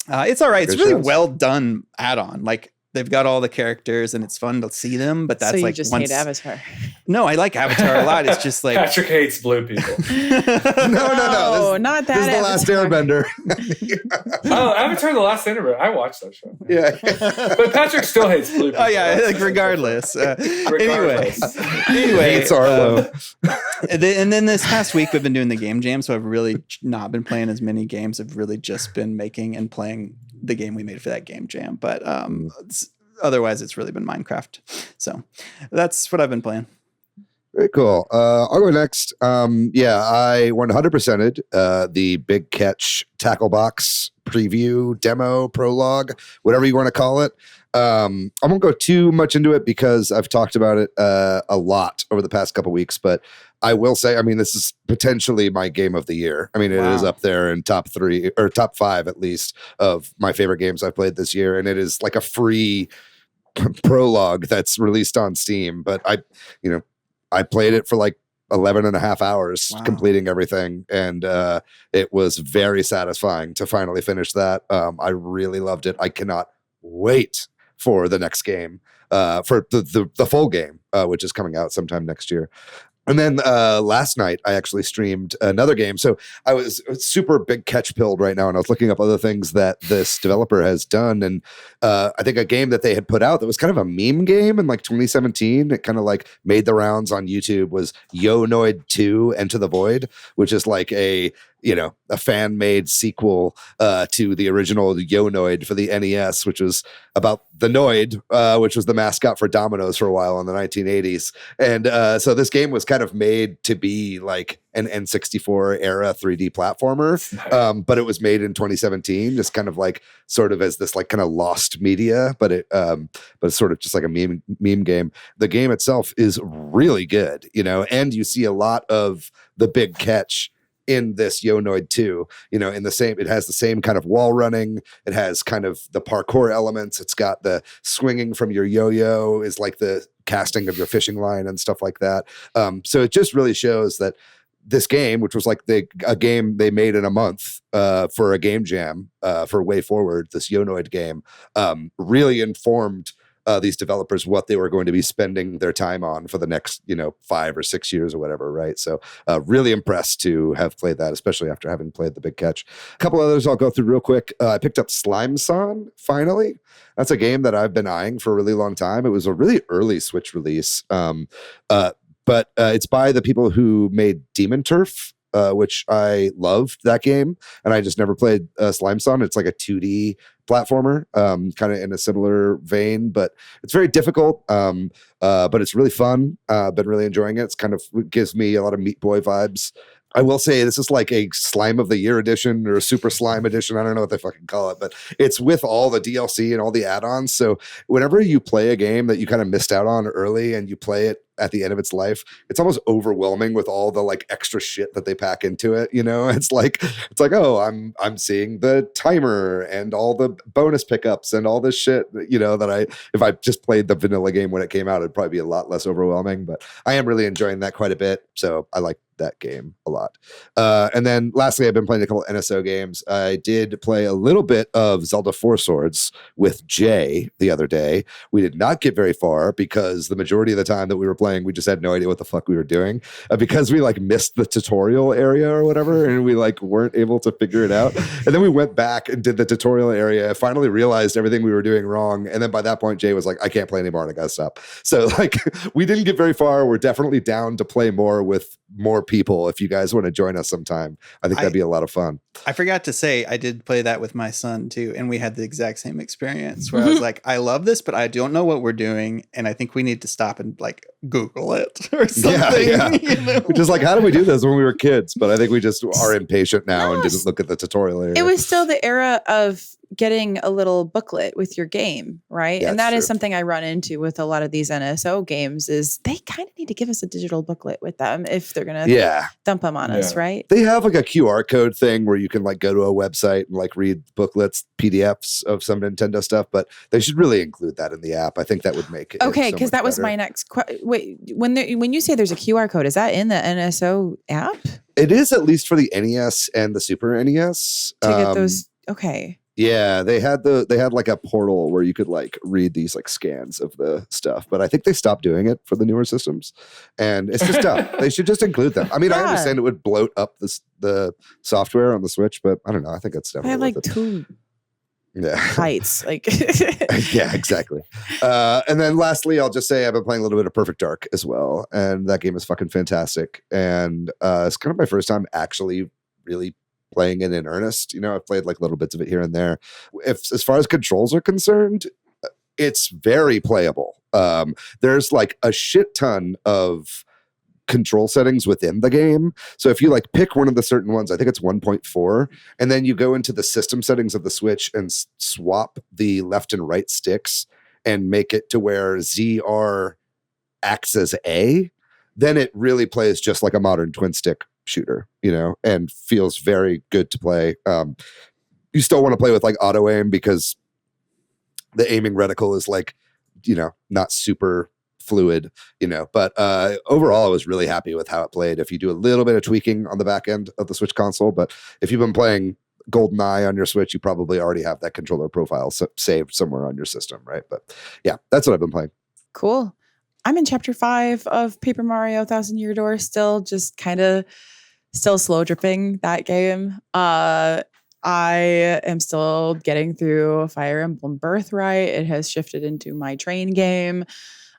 B: it's all right. It's really well done add-on. They've got all the characters and it's fun to see them, but that's
A: so you just hate Avatar.
B: No, I like Avatar a lot. It's just
D: Patrick hates blue people.
A: No, not that.
C: This is the last Airbender.
D: Avatar: The Last Airbender. I watched that show.
C: Yeah.
D: But Patrick still hates blue people.
B: Oh yeah, regardless. Anyway,
C: hates Arlo.
B: And then this past week we've been doing the game jam, so I've really not been playing as many games. I've really just been making and playing the game we made for that game jam, but otherwise it's really been Minecraft. So that's what I've been playing.
C: Very cool. I'll go next. I 100%ed the Big Catch Tackle Box preview, demo, prologue, whatever you want to call it. I won't go too much into it because I've talked about it a lot over the past couple weeks, but I will say, this is potentially my game of the year. It is up there in top 3 or top 5 at least of my favorite games I've played this year. And it is a free prologue that's released on Steam. But I played it for 11 and a half hours, completing everything. And it was very satisfying to finally finish that. I really loved it. I cannot wait for the next game, for the full game, which is coming out sometime next year. And then last night, I actually streamed another game. So I was super Big Catch pilled right now, and I was looking up other things that this developer has done. And I think a game that they had put out that was kind of a meme game in 2017, it kind of made the rounds on YouTube, was Yo Noid 2 Enter the Void, which is a a fan-made sequel to the original Yo-Noid for the NES, which was about the Noid, which was the mascot for Domino's for a while in the 1980s. And so this game was kind of made to be like an N64 era 3D platformer, but it was made in 2017, just kind of like sort of as this like kind of lost media, but it's sort of just like a meme game. The game itself is really good, and you see a lot of the big catch in this Yo-Noid 2, it has the same kind of wall running. It has kind of the parkour elements. It's got the swinging from your yo-yo is like the casting of your fishing line and stuff like that. So it just really shows that this game, which was like a game they made in a month for a game jam for Way Forward, this Yo-Noid game, really informed these developers what they were going to be spending their time on for the next 5 or 6 years or whatever, right? So really impressed to have played that, especially after having played The Big Catch. A couple others I'll go through real quick. I picked up Slime Son finally. That's a game that I've been eyeing for a really long time. It was a really early Switch release, but it's by the people who made Demon Turf, which I loved that game, and I just never played Slime Son. It's like a 2D platformer, kind of in a similar vein, but it's very difficult, but it's really fun. Been really enjoying it. It gives me a lot of Meat Boy vibes. I will say this is like a Slime of the Year edition or a Super Slime edition. I don't know what they fucking call it, but it's with all the DLC and all the add-ons. So whenever you play a game that you kind of missed out on early and you play it at the end of its life, it's almost overwhelming with all the like extra shit that they pack into it. It's like, oh, I'm seeing the timer and all the bonus pickups and all this shit, that if I just played the vanilla game when it came out, it'd probably be a lot less overwhelming, but I am really enjoying that quite a bit. So I like that game a lot. And then lastly, I've been playing a couple NSO games. I did play a little bit of Zelda Four Swords with Jay the other day. We did not get very far because the majority of the time that we were playing, we just had no idea what the fuck we were doing because we like missed the tutorial area or whatever, and we like weren't able to figure it out. And then we went back and did the tutorial area, finally realized everything we were doing wrong. And then by that point, Jay was like, I can't play anymore and I gotta stop. So like we didn't get very far. We're definitely down to play more with more people. If you guys want to join us sometime, I think that'd be a lot of fun.
B: I forgot to say I did play that with my son too, and we had the exact same experience where I was like, I love this, but I don't know what we're doing, and I think we need to stop and like Google it or something.
C: Yeah. Which is like, how did we do this when we were kids? But I think we just are impatient now and didn't look at the tutorial area.
A: It was still the era of getting a little booklet with your game, right?
C: Yeah,
A: and that is
C: true.
A: something I run into with a lot of these NSO games is they kind of need to give us a digital booklet with them if they're going to dump them on us, right?
C: They have like a QR code thing where you can like go to a website and like read booklets, PDFs of some Nintendo stuff, but they should really include that in the app. I think that would make it
A: okay, because
C: so
A: that was
C: better.
A: my next question. Wait, when you say there's a QR code, is that in the NSO app?
C: It is, at least for the NES and the Super NES.
A: To get those, okay.
C: Yeah, they had like a portal where you could like read these like scans of the stuff, but I think they stopped doing it for the newer systems, and it's just dumb. They should just include them. I mean, I understand it would bloat up the software on the Switch, but I don't know. I think it's definitely
A: I have like 2 bytes, like
C: yeah, exactly. And then lastly, I'll just say I've been playing a little bit of Perfect Dark as well, and that game is fucking fantastic. And it's kind of my first time actually really playing it in earnest. I've played like little bits of it here and there. As far as controls are concerned, it's very playable. There's like a shit ton of control settings within the game. So if you like pick one of the certain ones, I think it's 1.4, and then you go into the system settings of the Switch and swap the left and right sticks and make it to where ZR acts as A, then it really plays just like a modern twin stick shooter, and feels very good to play. You still want to play with like auto aim because the aiming reticle is like, not super fluid, but overall I was really happy with how it played. If you do a little bit of tweaking on the back end of the Switch console, but if you've been playing GoldenEye on your Switch, you probably already have that controller profile saved somewhere on your system, right? But yeah, that's what I've been playing. Cool.
A: I'm in chapter 5 of Paper Mario Thousand Year Door, still just kind of slow dripping that game. I am still getting through Fire Emblem Birthright. It has shifted into my train game.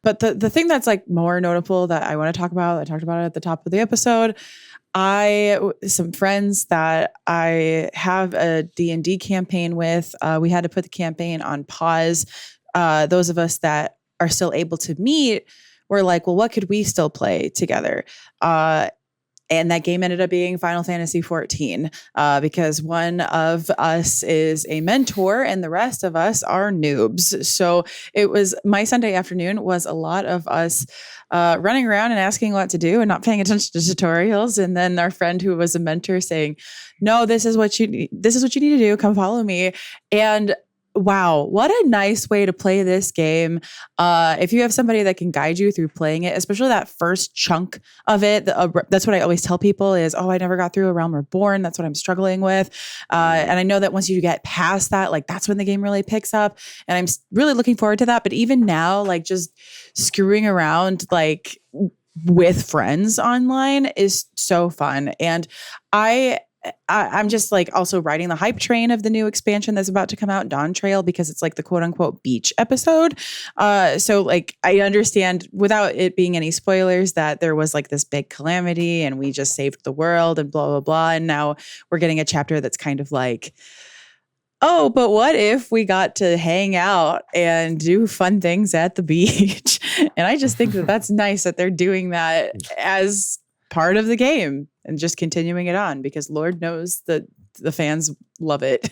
A: But the thing that's like more notable that I want to talk about, I talked about it at the top of the episode. Some friends that I have a D&D campaign with, we had to put the campaign on pause. Those of us that are still able to meet were like, well, what could we still play together? And that game ended up being Final Fantasy XIV because one of us is a mentor and the rest of us are noobs. So it was my Sunday afternoon was a lot of us running around and asking what to do and not paying attention to tutorials. And then our friend who was a mentor saying, no, this is what you need to do. Come follow me. And wow, what a nice way to play this game. If you have somebody that can guide you through playing it, especially that first chunk of it, that's what I always tell people is, I never got through A Realm Reborn. That's what I'm struggling with. And I know that once you get past that, like that's when the game really picks up. And I'm really looking forward to that. But even now, like just screwing around like with friends online is so fun. And I'm just like also riding the hype train of the new expansion that's about to come out, Dawn Trail, because it's like the quote unquote beach episode. So like I understand without it being any spoilers that there was like this big calamity and we just saved the world and blah, blah, blah. And now we're getting a chapter that's kind of like, oh, but what if we got to hang out and do fun things at the beach? And I just think that that's nice that they're doing that as part of the game and just continuing it on because Lord knows that the fans love it.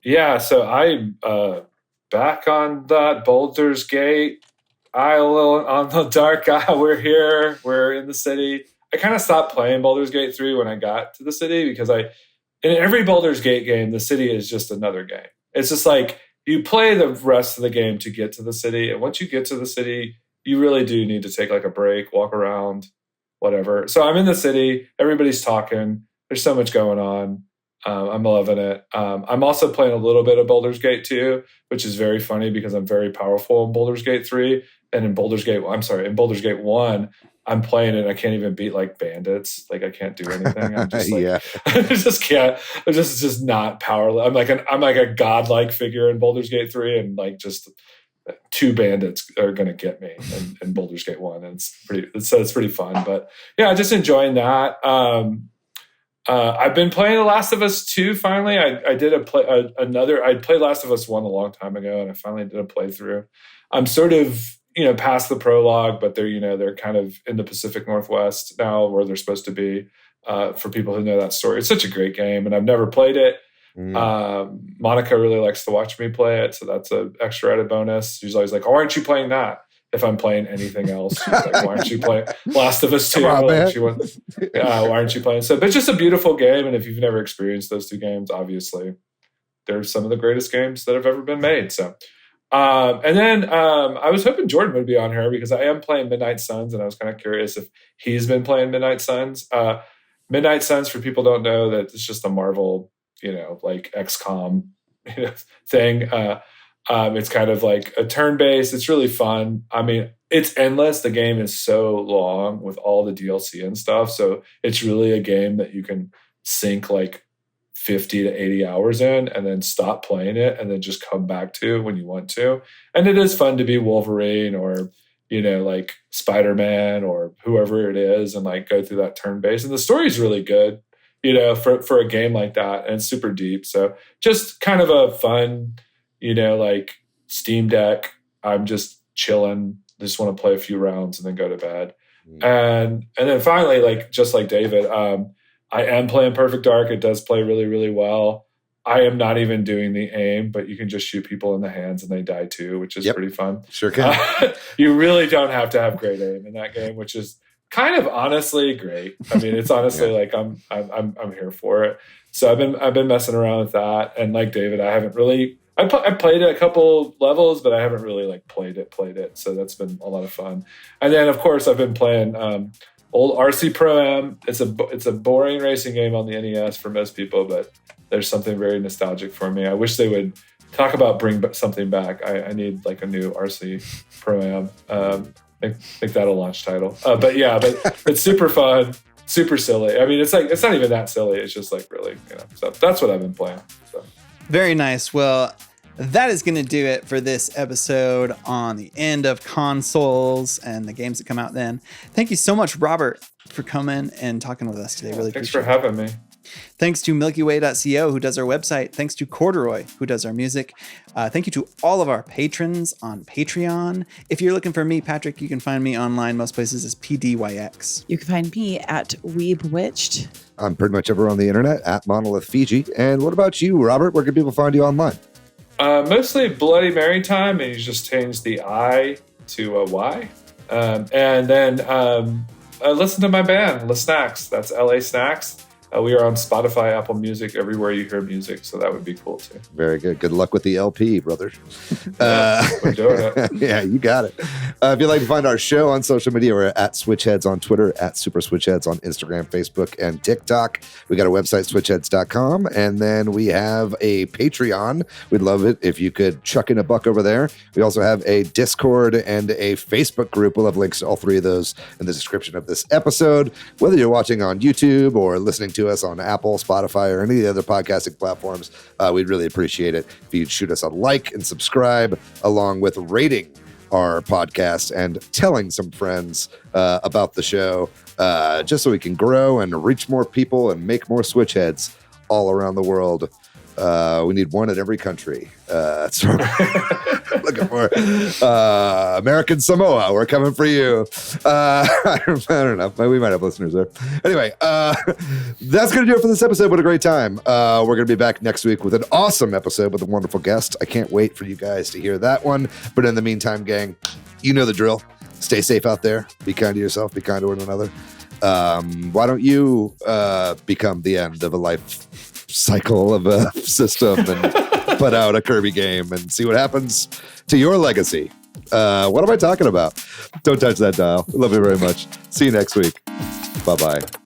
D: Yeah, so I'm back on that Baldur's Gate Isle on the Dark Isle. We're here. We're in the city. I kind of stopped playing Baldur's Gate 3 when I got to the city because in every Baldur's Gate game, the city is just another game. It's just like you play the rest of the game to get to the city. And once you get to the city, you really do need to take like a break, walk around, whatever. So I'm in the city. Everybody's talking. There's so much going on. I'm loving it. I'm also playing a little bit of Baldur's Gate 2, which is very funny because I'm very powerful in Baldur's Gate 3. And in Baldur's Gate 1, I'm playing it. I can't even beat like bandits. Like I can't do anything. I'm just like,
C: Yeah.
D: I just can't. I'm just not powerless. I'm like a godlike figure in Baldur's Gate 3, and like just 2 bandits are going to get me in Baldur's Gate 1. And it's pretty fun, but yeah, just enjoying that. I've been playing The Last of Us 2. Finally, I did I played Last of Us 1 a long time ago, and I finally did a playthrough. I'm sort of, past the prologue, but they're kind of in the Pacific Northwest now where they're supposed to be, for people who know that story. It's such a great game, and I've never played it. Monica really likes to watch me play it, so that's an extra added bonus. She's always like, "Oh, aren't you playing that?" If I'm playing anything else, she's like, "Why aren't you playing Last of Us 2?"
C: Come on, man.
D: Why aren't you playing? So, but it's just a beautiful game, and if you've never experienced those 2 games, obviously they're some of the greatest games that have ever been made. So, and then I was hoping Jordan would be on here because I am playing Midnight Suns, and I was kind of curious if he's been playing Midnight Suns. Midnight Suns, for people who don't know, that it's just a Marvel, like XCOM thing. It's kind of like a turn-based. It's really fun. I mean, it's endless. The game is so long with all the DLC and stuff. So it's really a game that you can sink like 50 to 80 hours in and then stop playing it and then just come back to when you want to. And it is fun to be Wolverine or, like Spider-Man or whoever it is and like go through that turn-based. And the story is really good, for a game like that. And it's super deep. So just kind of a fun, like Steam Deck. I'm just chilling. Just want to play a few rounds and then go to bed. And then finally, like just like David, I am playing Perfect Dark. It does play really, really well. I am not even doing the aim, but you can just shoot people in the hands and they die too, which is pretty fun. Sure can. You really don't have to have great aim in that game, which is kind of honestly great. I mean, it's honestly like I'm here for it. So I've been messing around with that, and like David, I haven't really. I played it a couple levels, but I haven't really like played it. So that's been a lot of fun. And then of course I've been playing old RC Pro-Am. It's a boring racing game on the NES for most people, but there's something very nostalgic for me. I wish they would talk about bring something back. I need like a new RC Pro-Am. Make that a launch title. But it's super fun, super silly. I mean, it's not even that silly. It's just like really, so that's what I've been playing. So.
B: Very nice. Well, that is going to do it for this episode on the end of consoles and the games that come out then. Thank you so much, Robert, for coming and talking with us today. Really
D: Thanks
B: appreciate
D: for having me.
B: Thanks to MilkyWay.co, who does our website. Thanks to Corduroy, who does our music. Thank you to all of our patrons on Patreon. If you're looking for me, Patrick, you can find me online most places as PDYX.
A: You can find me at Weebwitched.
C: I'm pretty much ever on the internet at Monolith Fiji. And what about you, Robert? Where can people find you online?
D: Mostly Bloody Mary time, and you just change the I to a Y. And then listen to my band, La Snacks. That's LA Snacks. We are on Spotify, Apple Music, everywhere you hear music, so that would be cool too.
C: Very good. Good luck with the LP, brother.
D: We're doing it.
C: Yeah, you got it. If you'd like to find our show on social media, we're at Switch Headz on Twitter, at Super Switch Headz on Instagram, Facebook, and TikTok. We got a website, switchheadz.com, and then we have a Patreon. We'd love it if you could chuck in a buck over there. We also have a Discord and a Facebook group. We'll have links to all three of those in the description of this episode. Whether you're watching on YouTube or listening to us on Apple, Spotify, or any of the other podcasting platforms, we'd really appreciate it if you'd shoot us a like and subscribe, along with rating our podcast and telling some friends about the show, just so we can grow and reach more people and make more Switch Heads all around the world. We need one in every country. That's what we're looking for. American Samoa, we're coming for you. I don't know. We might have listeners there. Anyway, that's going to do it for this episode. What a great time. We're going to be back next week with an awesome episode with a wonderful guest. I can't wait for you guys to hear that one. But in the meantime, gang, you know the drill. Stay safe out there. Be kind to yourself. Be kind to one another. Why don't you become the end of a life cycle of a system and put out a Kirby game and see what happens to your legacy? What am I talking about? Don't touch that dial. Love you very much. See you next week. Bye-bye.